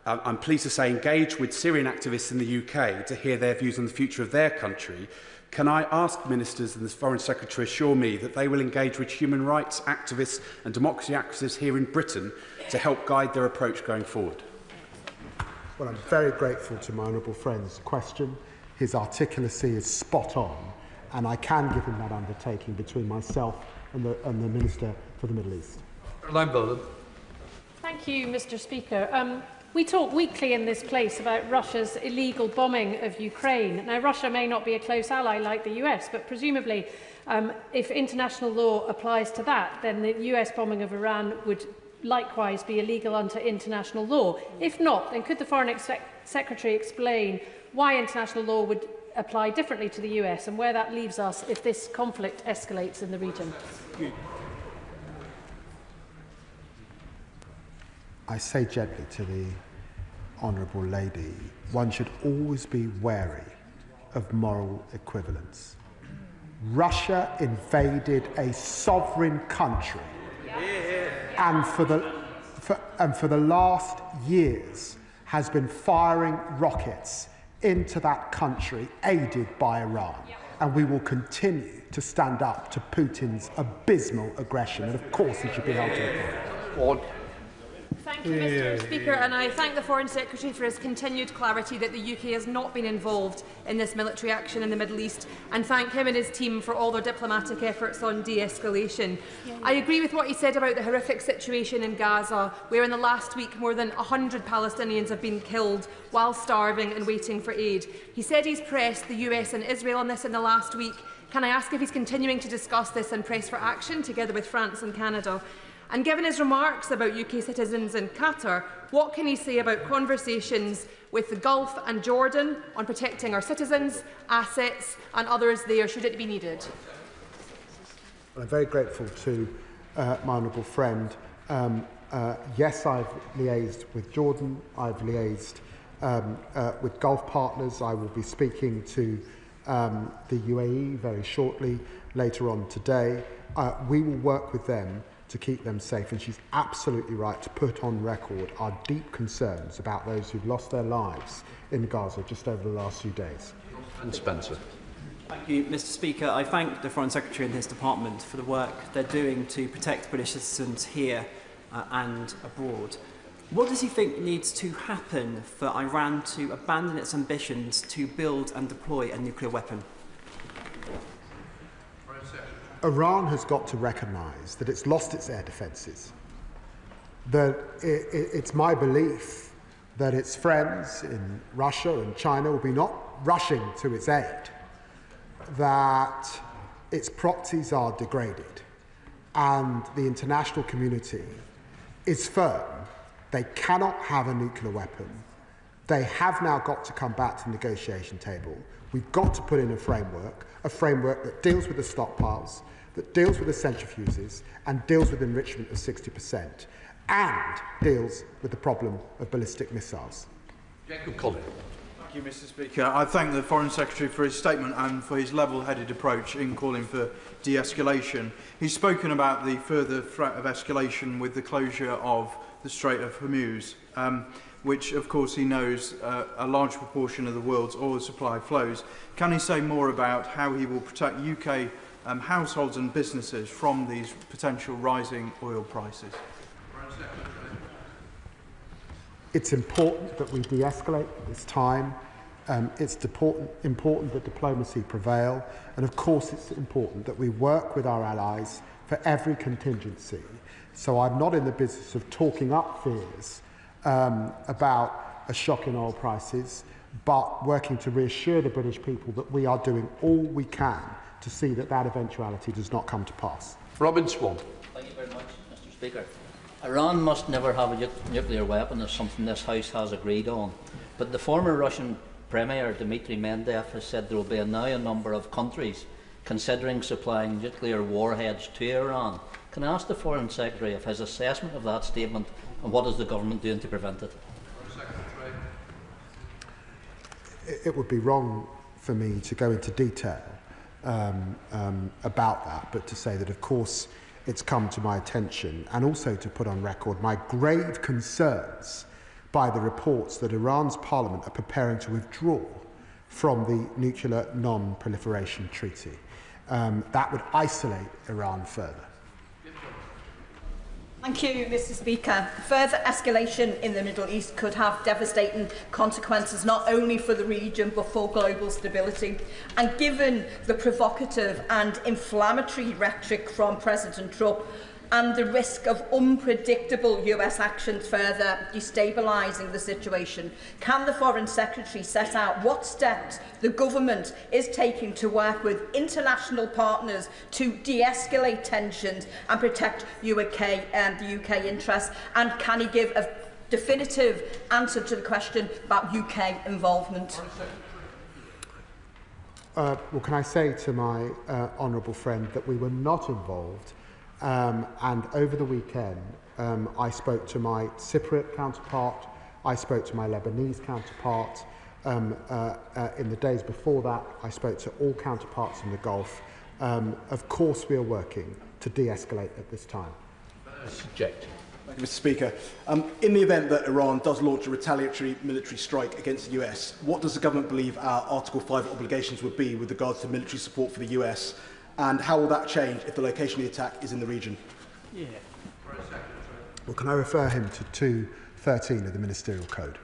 I'm pleased to say, engaged with Syrian activists in the UK to hear their views on the future of their country, can I ask ministers and the Foreign Secretary assure me that they will engage with human rights activists and democracy activists here in Britain to help guide their approach going forward? Well, I'm very grateful to my honourable friend's question. His articulacy is spot on, and I can give him that undertaking between myself and the Minister for the Middle East. Thank you, Mr. Speaker. We talk weekly in this place about Russia's illegal bombing of Ukraine. Now, Russia may not be a close ally like the US, but presumably, if international law applies to that, then the US bombing of Iran would likewise be illegal under international law. If not, then could the Foreign Secretary explain why international law would apply differently to the US and where that leaves us if this conflict escalates in the region? I say gently to the honourable lady, one should always be wary of moral equivalence. Russia invaded a sovereign country, and for the last years has been firing rockets into that country, aided by Iran. And we will continue to stand up to Putin's abysmal aggression, and of course he should be held to account. Thank Thank you, Mr Speaker, and I thank the Foreign Secretary for his continued clarity that the UK has not been involved in this military action in the Middle East, and thank him and his team for all their diplomatic efforts on de-escalation. I agree with what he said about the horrific situation in Gaza, where in the last week more than 100 Palestinians have been killed while starving and waiting for aid. He said he's pressed the US and Israel on this in the last week. Can I ask if he's continuing to discuss this and press for action together with France and Canada? And given his remarks about UK citizens in Qatar, what can he say about conversations with the Gulf and Jordan on protecting our citizens, assets and others there should it be needed? Well, I'm very grateful to my honourable friend. Yes, I've liaised with Jordan, I've liaised with Gulf partners. I will be speaking to the UAE very shortly, later on today. We will work with them to keep them safe, and she's absolutely right to put on record our deep concerns about those who've lost their lives in Gaza just over the last few days. And Spencer. Thank you, Mr Speaker. I thank the Foreign Secretary and his department for the work they're doing to protect British citizens here and abroad. What does he think needs to happen for Iran to abandon its ambitions to build and deploy a nuclear weapon? Iran has got to recognise that it's lost its air defences. That it's my belief that its friends in Russia and China will be not rushing to its aid, that its proxies are degraded, and the international community is firm. They cannot have a nuclear weapon. They have now got to come back to the negotiation table. We've got to put in a framework that deals with the stockpiles, that deals with the centrifuges, and deals with enrichment of 60%, and deals with the problem of ballistic missiles. Jacob Collins. Thank you, Mr Speaker. I thank the Foreign Secretary for his statement and for his level-headed approach in calling for de-escalation. He's spoken about the further threat of escalation with the closure of the Strait of Hormuz, which, of course, he knows a large proportion of the world's oil supply flows. Can he say more about how he will protect UK households and businesses from these potential rising oil prices? It's important that we de-escalate at this time. It's important that diplomacy prevail. And of course it's important that we work with our allies for every contingency. So I'm not in the business of talking up fears about a shock in oil prices, but working to reassure the British people that we are doing all we can to see that that eventuality does not come to pass. Robin Swan. Thank you very much, Mr Speaker. Iran must never have a nuclear weapon, is something this House has agreed on. But the former Russian Premier, Dmitry Medvedev, has said there will be now a number of countries considering supplying nuclear warheads to Iran. Can I ask the Foreign Secretary of his assessment of that statement, and what is the government doing to prevent it? It would be wrong for me to go into detail about that, but to say that, of course, it's come to my attention, and also to put on record my grave concerns by the reports that Iran's parliament are preparing to withdraw from the Nuclear Non-Proliferation Treaty. That would isolate Iran further. Thank you, Mr Speaker. Further escalation in the Middle East could have devastating consequences not only for the region but for global stability. And given the provocative and inflammatory rhetoric from President Trump and the risk of unpredictable US actions further destabilising the situation, can the Foreign Secretary set out what steps the government is taking to work with international partners to de-escalate tensions and protect the UK interests? And can he give a definitive answer to the question about UK involvement? Well, can I say to my honourable friend that we were not involved. And over the weekend, I spoke to my Cypriot counterpart, I spoke to my Lebanese counterpart. In the days before that, I spoke to all counterparts in the Gulf. Of course, we are working to de-escalate at this time. Subject. Thank you, Mr Speaker. In the event that Iran does launch a retaliatory military strike against the US, what does the government believe our Article 5 obligations would be with regards to military support for the US? And how will that change if the location of the attack is in the region? Yeah. Well, can I refer him to 213 of the Ministerial Code?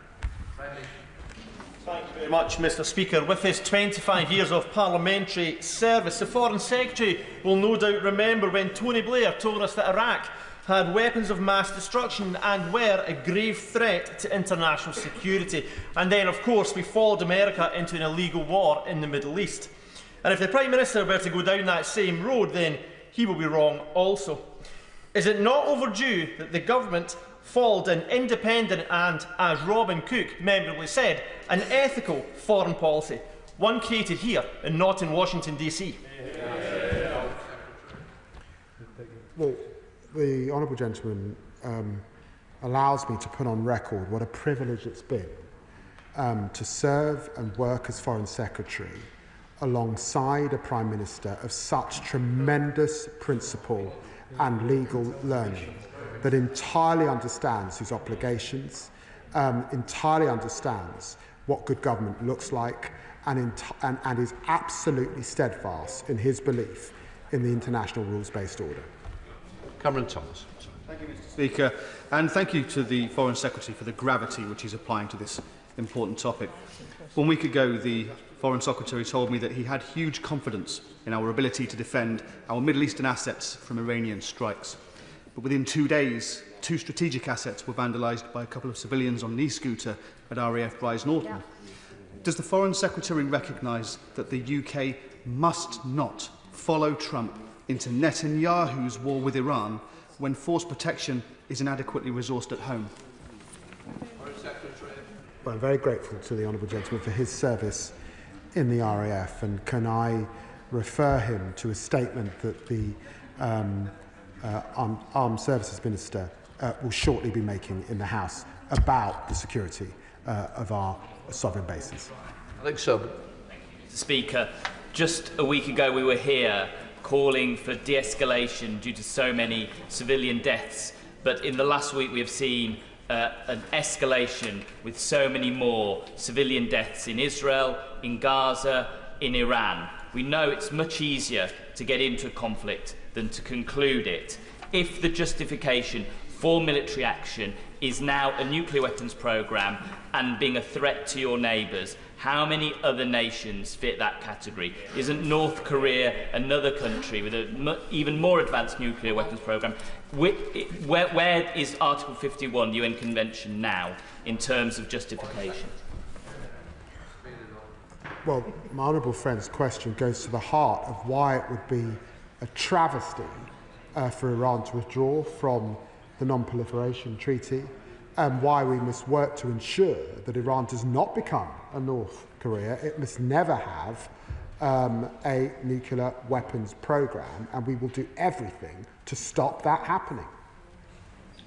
Thank you very much, Mr Speaker. With his 25 years of parliamentary service, the Foreign Secretary will no doubt remember when Tony Blair told us that Iraq had weapons of mass destruction and were a grave threat to international security. And then, of course, we followed America into an illegal war in the Middle East. And if the Prime Minister were to go down that same road, then he will be wrong also. Is it not overdue that the government followed an independent and, as Robin Cook memorably said, an ethical foreign policy, one created here and not in Washington, DC? Well, the honourable gentleman allows me to put on record what a privilege it's been to serve and work as Foreign Secretary alongside a Prime Minister of such tremendous principle and legal learning that entirely understands his obligations, entirely understands what good government looks like, and is absolutely steadfast in his belief in the international rules-based order. Cameron Thomas. Thank you, Mr Speaker, and thank you to the Foreign Secretary for the gravity which he's applying to this important topic. 1 week ago, the Foreign Secretary told me that he had huge confidence in our ability to defend our Middle Eastern assets from Iranian strikes. But within 2 days, 2 strategic assets were vandalised by a couple of civilians on an e-scooter at RAF Bryce Norton. Yeah. Does the Foreign Secretary recognise that the UK must not follow Trump into Netanyahu's war with Iran when force protection is inadequately resourced at home? Well, I'm very grateful to the honourable gentleman for his service in the RAF, and can I refer him to a statement that the Armed Services Minister will shortly be making in the House about the security of our sovereign bases. Alex Sobel. Mr Speaker, just a week ago we were here calling for de-escalation due to so many civilian deaths, but in the last week we have seen an escalation with so many more civilian deaths in Israel, in Gaza, in Iran. We know it's much easier to get into a conflict than to conclude it. If the justification for military action is now a nuclear weapons programme and being a threat to your neighbours, how many other nations fit that category? Isn't North Korea another country with an even more advanced nuclear weapons programme? Where is Article 51, UN Convention, now in terms of justification? Well, my honourable friend's question goes to the heart of why it would be a travesty for Iran to withdraw from the Non-Proliferation Treaty, and why we must work to ensure that Iran does not become a North Korea. It must never have a nuclear weapons programme, and we will do everything to stop that happening.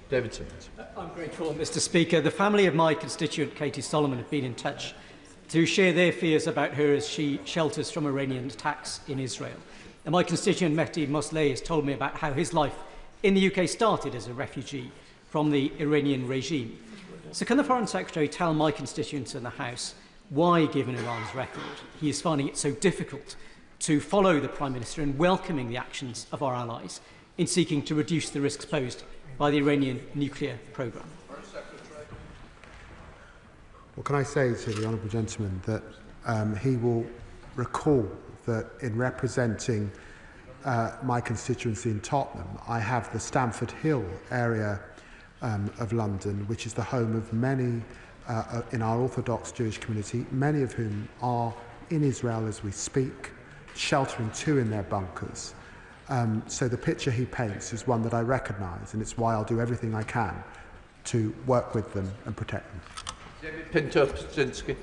David Simmons. I'm grateful, Mr Speaker. The family of my constituent, Katie Solomon, have been in touch to share their fears about her as she shelters from Iranian attacks in Israel. And my constituent, Mehdi Mosleh, has told me about how his life in the UK started as a refugee from the Iranian regime. So can the Foreign Secretary tell my constituents in the House why, given Iran's record, he is finding it so difficult to follow the Prime Minister in welcoming the actions of our allies in seeking to reduce the risks posed by the Iranian nuclear programme? Well, can I say to the honourable gentleman that he will recall that in representing my constituency in Tottenham, I have the Stamford Hill area of London, which is the home of many in our Orthodox Jewish community, many of whom are in Israel as we speak, sheltering too in their bunkers. So the picture he paints is one that I recognise, and it's why I'll do everything I can to work with them and protect them. Thank you,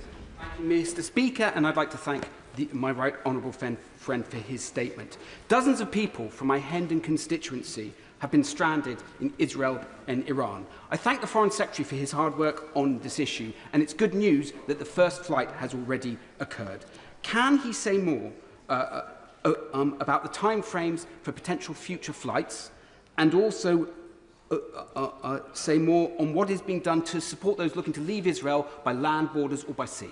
Mr Speaker, and I'd like to thank my right honourable friend for his statement. Dozens of people from my Hendon constituency have been stranded in Israel and Iran. I thank the Foreign Secretary for his hard work on this issue, and it's good news that the first flight has already occurred. Can he say more about the timeframes for potential future flights, and also say more on what is being done to support those looking to leave Israel by land, borders or by sea?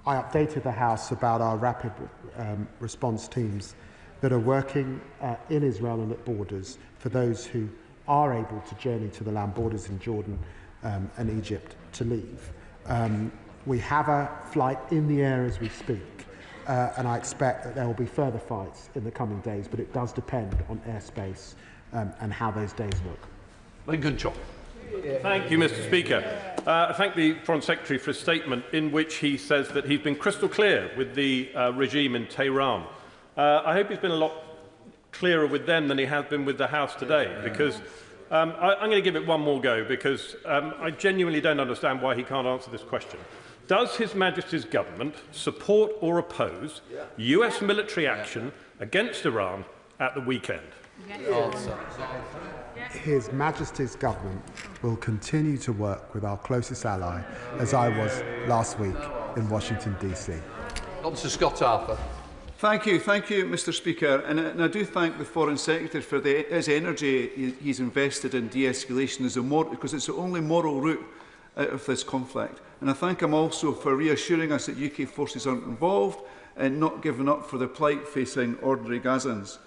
I updated the House about our rapid response teams that are working in Israel and at borders for those who are able to journey to the land borders in Jordan and Egypt to leave. We have a flight in the air as we speak, and I expect that there will be further flights in the coming days, but it does depend on airspace and how those days look. Lincoln Chop. Thank you, Mr. Speaker. I thank the Foreign Secretary for a statement in which he says that he's been crystal clear with the regime in Tehran. I hope he's been a lot clearer with them than he has been with the House today, because I'm going to give it one more go, because I genuinely don't understand why he can't answer this question. Does His Majesty's government support or oppose US military action against Iran at the weekend? His Majesty's government will continue to work with our closest ally, as I was last week in Washington, D.C. Mr. Scott Arthur. Thank you, Mr. Speaker. And I do thank the Foreign Secretary for his energy he's invested in de-escalation because it's the only moral route out of this conflict. And I thank him also for reassuring us that UK forces aren't involved and not giving up for the plight facing ordinary Gazans.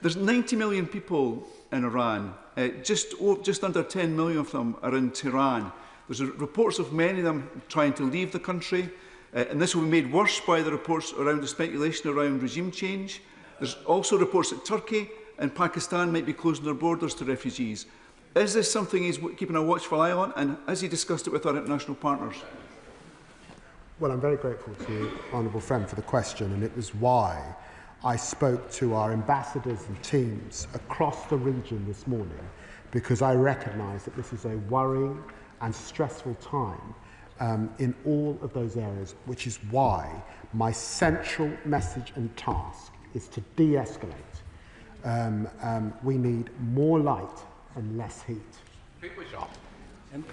There's 90 million people in Iran. Just under 10 million of them are in Tehran. There's reports of many of them trying to leave the country. And this will be made worse by the reports around the speculation around regime change. There's also reports that Turkey and Pakistan might be closing their borders to refugees. Is this something he's keeping a watchful eye on, and has he discussed it with our international partners? Well, I'm very grateful to you, Honourable Friend, for the question, and it was why I spoke to our ambassadors and teams across the region this morning, because I recognise that this is a worrying and stressful time in all of those areas, which is why my central message and task is to de-escalate. We need more light and less heat.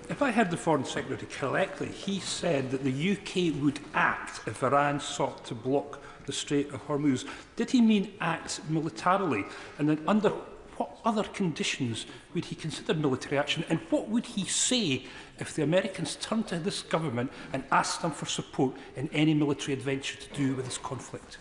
If I heard the Foreign Secretary correctly, he said that the UK would act if Iran sought to block the Strait of Hormuz. Did he mean act militarily? And then under what other conditions would he consider military action? And what would he say if the Americans turned to this government and asked them for support in any military adventure to do with this conflict?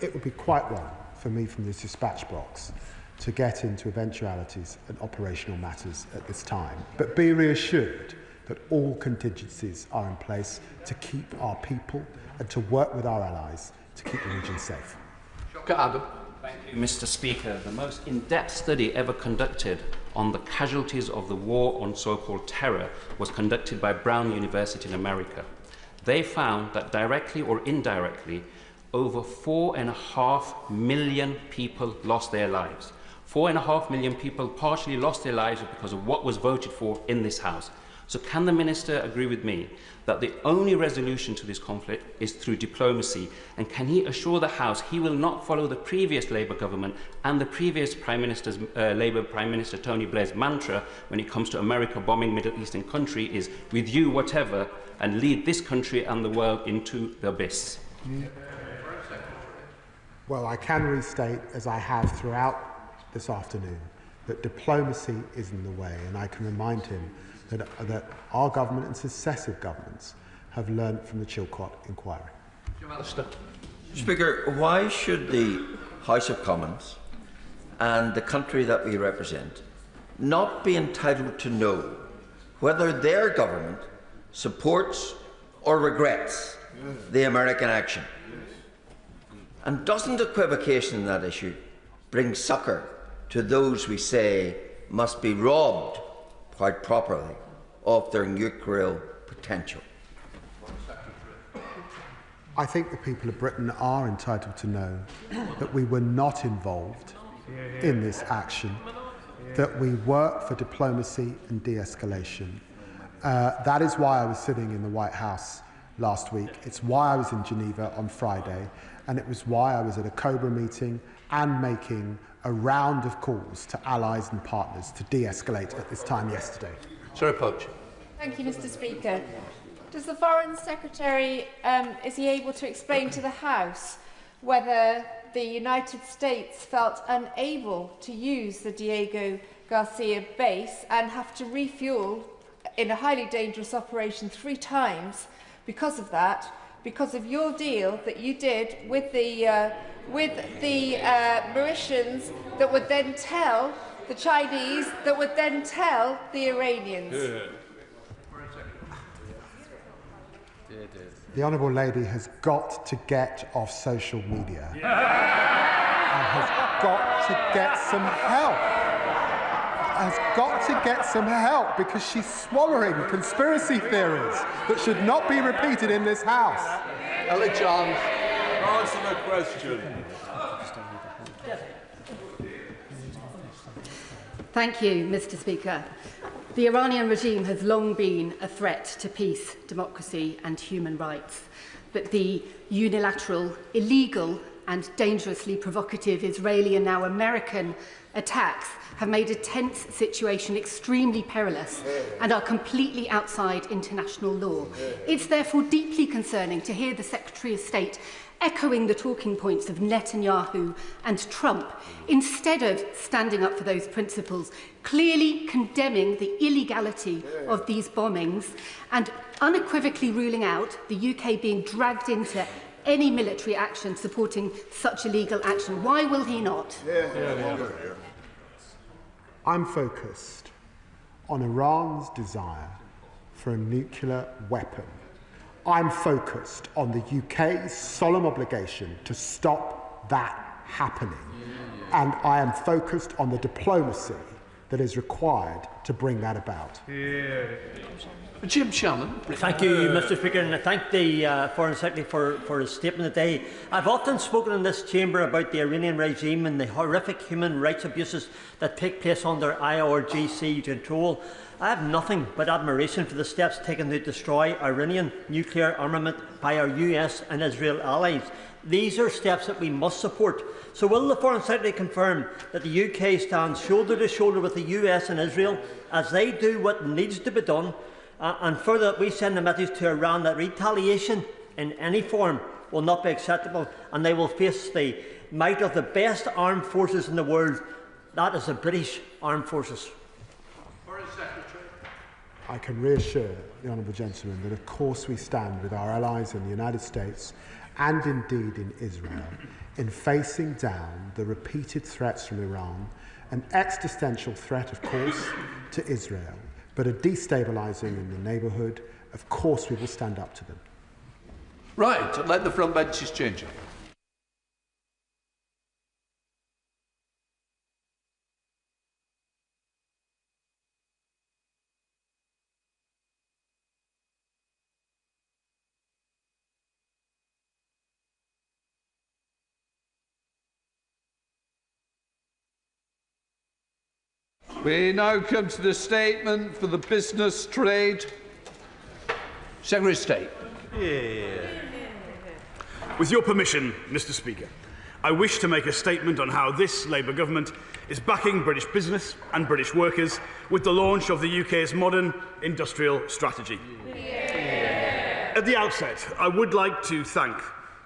It would be quite wrong for me from this dispatch box to get into eventualities and operational matters at this time. But be reassured that all contingencies are in place to keep our people and to work with our allies to keep the region safe. Adam. Thank you, Mr. Speaker. The most in-depth study ever conducted on the casualties of the war on so-called terror was conducted by Brown University in America. They found that directly or indirectly, over 4.5 million people lost their lives. 4.5 million people partially lost their lives because of what was voted for in this House. So can the Minister agree with me that the only resolution to this conflict is through diplomacy? And can he assure the House he will not follow the previous Labour government and the previous Labour Prime Minister Tony Blair's mantra when it comes to America bombing Middle Eastern country is with you whatever, and lead this country and the world into the abyss? Well, I can restate, as I have throughout this afternoon, that diplomacy is in the way, and I can remind him that our government and successive governments have learned from the Chilcot inquiry. Speaker, why should the House of Commons and the country that we represent not be entitled to know whether their government supports or regrets the American action? And doesn't equivocation in that issue bring succour to those we say must be robbed quite properly of their nuclear potential? I think the people of Britain are entitled to know that we were not involved in this action, that we work for diplomacy and de-escalation. That is why I was sitting in the White House last week. It's why I was in Geneva on Friday, and it was why I was at a COBRA meeting and making a round of calls to allies and partners to de-escalate at this time yesterday. Sarah Poach. Thank you, Mr. Speaker. Does the Foreign Secretary, is he able to explain to the House whether the United States felt unable to use the Diego Garcia base and have to refuel in a highly dangerous operation 3 times because of that, because of your deal that you did with the Mauritians that would then tell the Chinese, that would then tell the Iranians. The Honourable Lady has got to get off social media and has got to get some help. Has got to get some help because she's swallowing conspiracy theories that should not be repeated in this House. Ella Johns. Answer the question. Thank you, Mr. Speaker. The Iranian regime has long been a threat to peace, democracy and human rights, but the unilateral, illegal and dangerously provocative Israeli and now American attacks have made a tense situation extremely perilous and are completely outside international law. It's therefore deeply concerning to hear the Secretary of State echoing the talking points of Netanyahu and Trump, instead of standing up for those principles, clearly condemning the illegality of these bombings and unequivocally ruling out the UK being dragged into any military action supporting such illegal action. Why will he not? I'm focused on Iran's desire for a nuclear weapon. I'm focused on the UK's solemn obligation to stop that happening. And I am focused on the diplomacy that is required to bring that about. Jim Shannon. Thank you, Mr. Speaker, and I thank the Foreign Secretary for his statement today. I've often spoken in this chamber about the Iranian regime and the horrific human rights abuses that take place under IRGC control. I have nothing but admiration for the steps taken to destroy Iranian nuclear armament by our US and Israel allies. These are steps that we must support. So will the Foreign Secretary confirm that the UK stands shoulder to shoulder with the US and Israel as they do what needs to be done, and further that we send a message to Iran that retaliation in any form will not be acceptable and they will face the might of the best armed forces in the world, that is the British Armed Forces. I can reassure the honourable gentleman that of course we stand with our allies in the United States and indeed in Israel in facing down the repeated threats from Iran, an existential threat of course to Israel, but a destabilising in the neighbourhood. Of course we will stand up to them. Right, let the front benches change it. We now come to the statement for the business trade. Secretary of State. With your permission, Mr. Speaker, I wish to make a statement on how this Labour government is backing British business and British workers with the launch of the UK's modern industrial strategy. At the outset, I would like to thank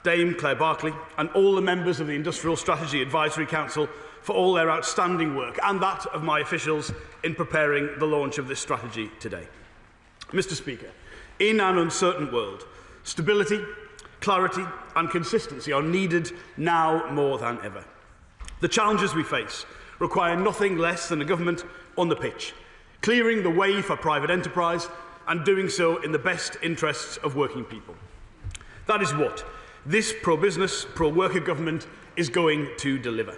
Dame Claire Barclay and all the members of the Industrial Strategy Advisory Council for all their outstanding work and that of my officials in preparing the launch of this strategy today. Mr. Speaker, in an uncertain world, stability, clarity and consistency are needed now more than ever. The challenges we face require nothing less than a government on the pitch, clearing the way for private enterprise and doing so in the best interests of working people. That is what this pro-business, pro-worker government is going to deliver.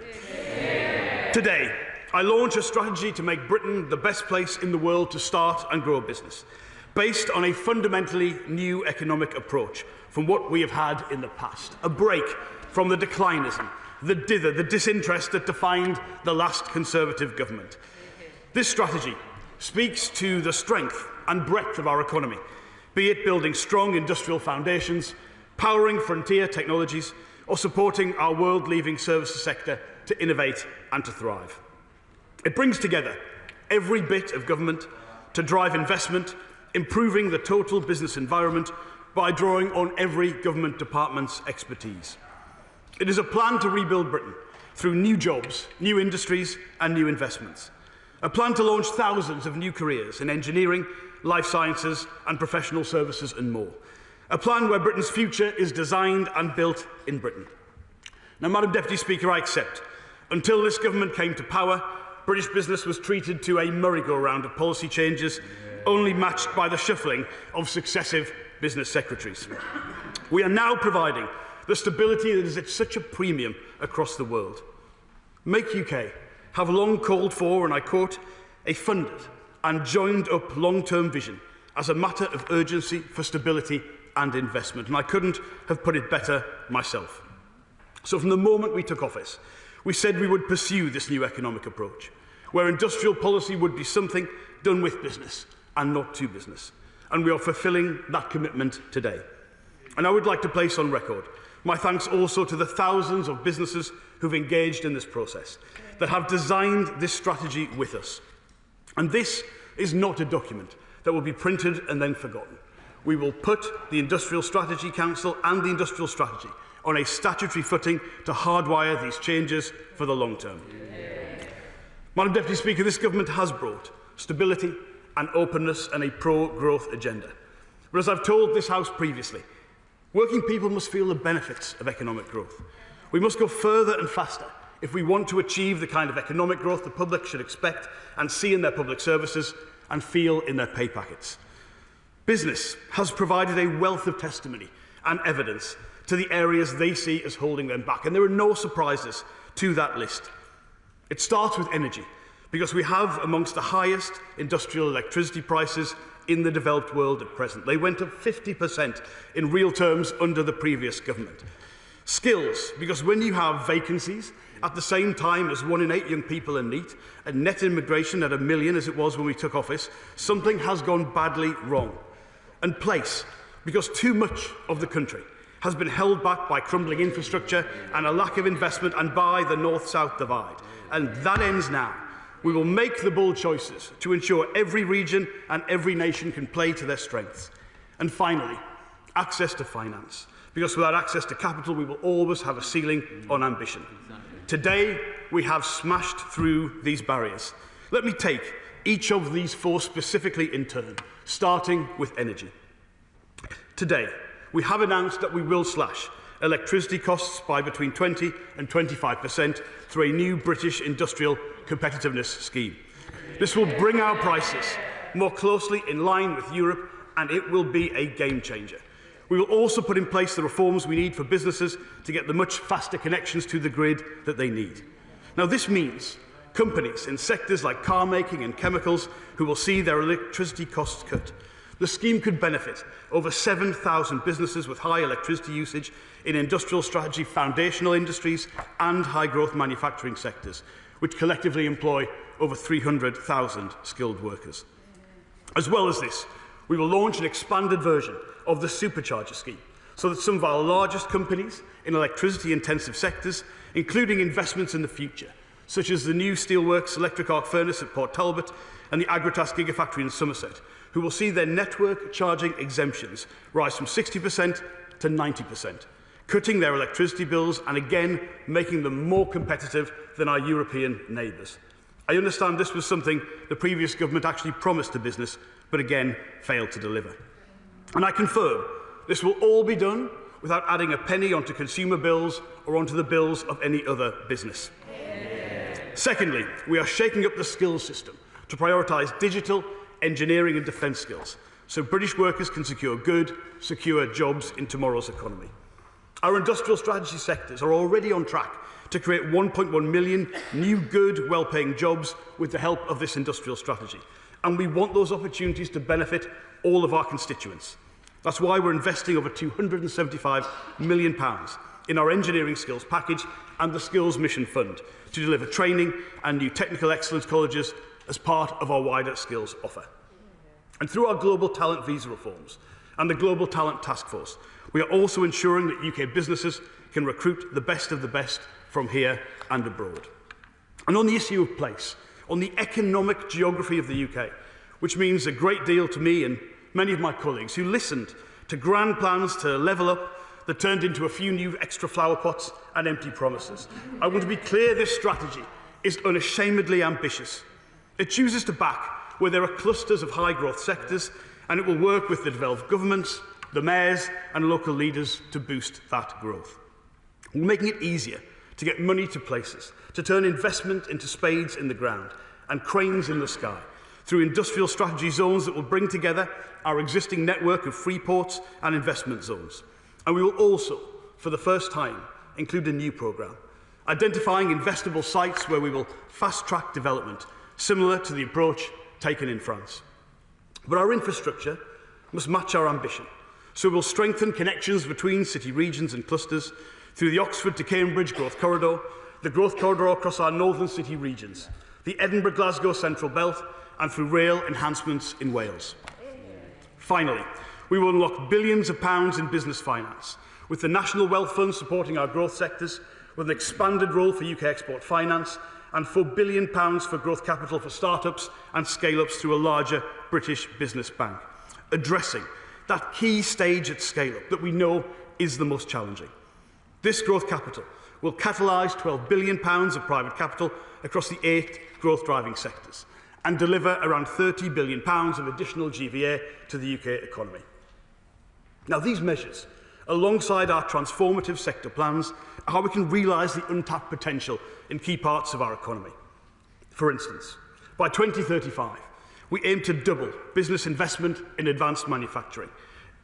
Today, I launch a strategy to make Britain the best place in the world to start and grow a business, based on a fundamentally new economic approach from what we have had in the past, a break from the declinism, the dither, the disinterest that defined the last Conservative government. This strategy speaks to the strength and breadth of our economy, be it building strong industrial foundations, powering frontier technologies, or supporting our world-leading services sector to innovate and to thrive. It brings together every bit of government to drive investment, improving the total business environment by drawing on every government department's expertise. It is a plan to rebuild Britain through new jobs, new industries and new investments. A plan to launch thousands of new careers in engineering, life sciences and professional services and more. A plan where Britain's future is designed and built in Britain. Now, Madam Deputy Speaker, I accept. Until this government came to power, British business was treated to a merry-go-round of policy changes, only matched by the shuffling of successive business secretaries. We are now providing the stability that is at such a premium across the world. Make UK have long called for, and I quote, a funded and joined-up long-term vision as a matter of urgency for stability and investment, and I couldn't have put it better myself. So from the moment we took office, we said we would pursue this new economic approach, where industrial policy would be something done with business and not to business, and we are fulfilling that commitment today. And I would like to place on record my thanks also to the thousands of businesses who've engaged in this process, that have designed this strategy with us. And this is not a document that will be printed and then forgotten. We will put the Industrial Strategy Council and the Industrial Strategy on a statutory footing to hardwire these changes for the long term. Madam Deputy Speaker, this government has brought stability and openness and a pro-growth agenda. But as I've told this House previously, working people must feel the benefits of economic growth. We must go further and faster if we want to achieve the kind of economic growth the public should expect and see in their public services and feel in their pay packets. Business has provided a wealth of testimony and evidence to the areas they see as holding them back, and there are no surprises to that list. It starts with energy, because we have amongst the highest industrial electricity prices in the developed world at present. They went up 50% in real terms under the previous government. Skills, because when you have vacancies at the same time as 1 in 8 young people are neat, and net immigration at 1 million as it was when we took office, something has gone badly wrong. And place, because too much of the country has been held back by crumbling infrastructure and a lack of investment and by the north-south divide. And that ends now. We will make the bold choices to ensure every region and every nation can play to their strengths. And finally, access to finance, because without access to capital, we will always have a ceiling on ambition. Today, we have smashed through these barriers. Let me take each of these 4 specifically in turn, starting with energy. Today, we have announced that we will slash electricity costs by between 20 and 25% through a new British industrial competitiveness scheme. This will bring our prices more closely in line with Europe, and it will be a game changer. We will also put in place the reforms we need for businesses to get the much faster connections to the grid that they need. Now, this means companies in sectors like car making and chemicals who will see their electricity costs cut. The scheme could benefit over 7,000 businesses with high electricity usage in industrial strategy, foundational industries and high-growth manufacturing sectors, which collectively employ over 300,000 skilled workers. As well as this, we will launch an expanded version of the Supercharger scheme so that some of our largest companies in electricity-intensive sectors, including investments in the future, such as the new Steelworks electric arc furnace at Port Talbot and the Agratas Gigafactory in Somerset, who will see their network charging exemptions rise from 60% to 90%, cutting their electricity bills and again making them more competitive than our European neighbours. I understand this was something the previous government actually promised to business, but again failed to deliver. And I confirm this will all be done without adding a penny onto consumer bills or onto the bills of any other business. Secondly, we are shaking up the skills system to prioritise digital, engineering and defence skills, so British workers can secure good, secure jobs in tomorrow's economy. Our industrial strategy sectors are already on track to create 1.1 million new good, well-paying jobs with the help of this industrial strategy. And we want those opportunities to benefit all of our constituents. That's why we're investing over £275 million in our engineering skills package and the Skills Mission Fund to deliver training and new technical excellence colleges as part of our wider skills offer. And through our global talent visa reforms and the Global Talent Task Force, we are also ensuring that UK businesses can recruit the best of the best from here and abroad. And on the issue of place, on the economic geography of the UK, which means a great deal to me and many of my colleagues who listened to grand plans to level up that turned into a few new extra flower pots and empty promises. I want to be clear, this strategy is unashamedly ambitious. It chooses to back where there are clusters of high-growth sectors, and it will work with the developed governments, the mayors and local leaders to boost that growth. We're making it easier to get money to places, to turn investment into spades in the ground and cranes in the sky, through industrial strategy zones that will bring together our existing network of free ports and investment zones. And we will also, for the first time, include a new programme, identifying investable sites where we will fast-track development, similar to the approach taken in France. But our infrastructure must match our ambition, so we'll strengthen connections between city regions and clusters through the Oxford to Cambridge Growth Corridor, the Growth Corridor across our northern city regions, the Edinburgh-Glasgow Central Belt, and through rail enhancements in Wales. Finally, we will unlock billions of pounds in business finance, with the National Wealth Fund supporting our growth sectors, with an expanded role for UK export finance, and £4 billion for growth capital for start-ups and scale-ups through a larger British business bank, addressing that key stage at scale-up that we know is the most challenging. This growth capital will catalyse £12 billion of private capital across the 8 growth-driving sectors and deliver around £30 billion of additional GVA to the UK economy. Now, these measures, alongside our transformative sector plans, are how we can realise the untapped potential in key parts of our economy. For instance, by 2035, we aim to double business investment in advanced manufacturing,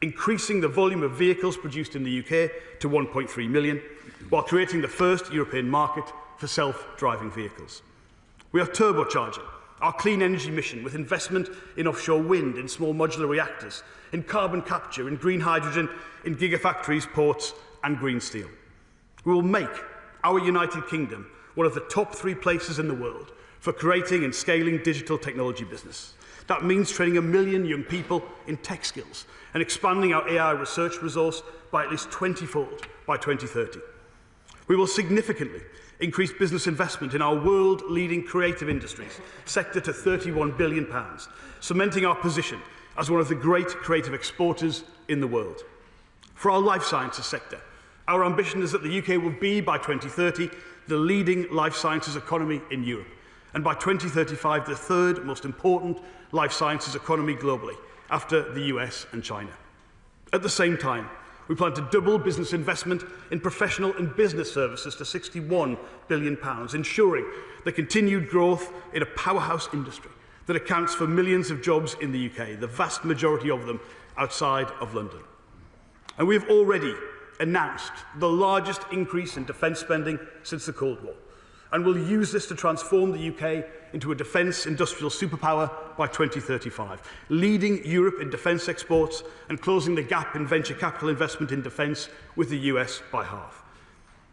increasing the volume of vehicles produced in the UK to 1.3 million, while creating the first European market for self-driving vehicles. We are turbocharging our clean energy mission with investment in offshore wind, in small modular reactors, in carbon capture, in green hydrogen, in gigafactories, ports and green steel. We will make our United Kingdom one of the top 3 places in the world for creating and scaling digital technology business. That means training 1 million young people in tech skills and expanding our AI research resource by at least 20-fold by 2030. We will significantly increase business investment in our world-leading creative industries sector to £31 billion, cementing our position as one of the great creative exporters in the world. For our life sciences sector, our ambition is that the UK will be, by 2030, the leading life sciences economy in Europe, and by 2035, the 3rd most important life sciences economy globally, after the US and China. At the same time, we plan to double business investment in professional and business services to £61 billion, ensuring the continued growth in a powerhouse industry that accounts for millions of jobs in the UK, the vast majority of them outside of London. And we have already announced the largest increase in defence spending since the Cold War, and will use this to transform the UK into a defence industrial superpower by 2035, leading Europe in defence exports and closing the gap in venture capital investment in defence with the US by half.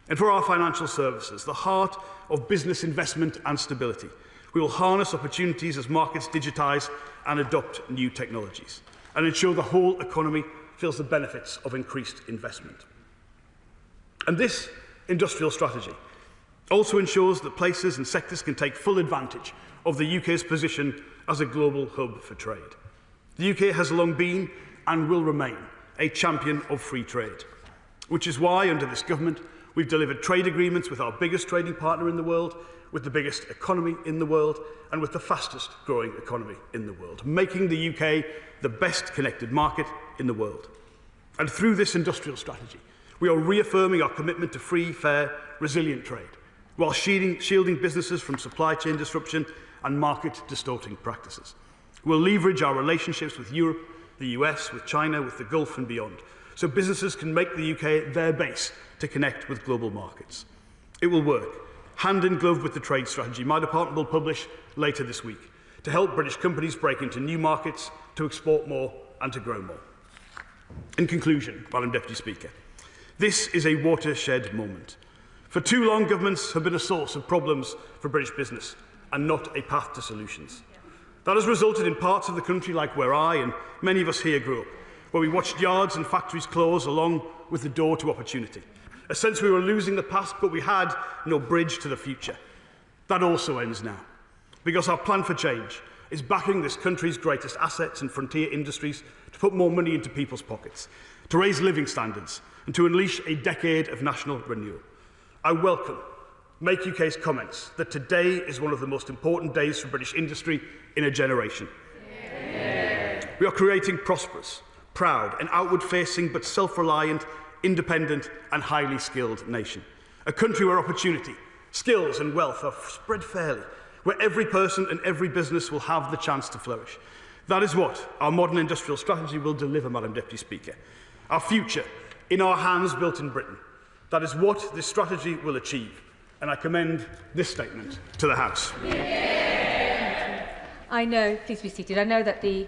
And for our financial services, the heart of business investment and stability, we will harness opportunities as markets digitise and adopt new technologies, and ensure the whole economy feels the benefits of increased investment. And this industrial strategy also ensures that places and sectors can take full advantage of the UK's position as a global hub for trade. The UK has long been and will remain a champion of free trade, which is why, under this government, we've delivered trade agreements with our biggest trading partner in the world, with the biggest economy in the world, and with the fastest growing economy in the world, making the UK the best connected market in the world. And through this industrial strategy, we are reaffirming our commitment to free, fair, resilient trade, while shielding businesses from supply chain disruption and market-distorting practices. We'll leverage our relationships with Europe, the US, with China, with the Gulf and beyond, so businesses can make the UK their base to connect with global markets. It will work, hand in glove with the trade strategy my department will publish later this week, to help British companies break into new markets, to export more and to grow more. In conclusion, Madam Deputy Speaker, this is a watershed moment. For too long, governments have been a source of problems for British business and not a path to solutions. That has resulted in parts of the country like where I and many of us here grew up, where we watched yards and factories close along with the door to opportunity. A sense we were losing the past, but we had no bridge to the future. That also ends now, because our plan for change is backing this country's greatest assets and frontier industries to put more money into people's pockets, to raise living standards and to unleash a decade of national renewal. I welcome Make UK's comments that today is one of the most important days for British industry in a generation. Yeah. We are creating prosperous, proud, an outward-facing but self-reliant, independent and highly skilled nation. A country where opportunity, skills and wealth are spread fairly, where every person and every business will have the chance to flourish. That is what our modern industrial strategy will deliver, Madam Deputy Speaker. Our future, in our hands, built in Britain. That is what this strategy will achieve. And I commend this statement to the House. I know, please be seated. I know that the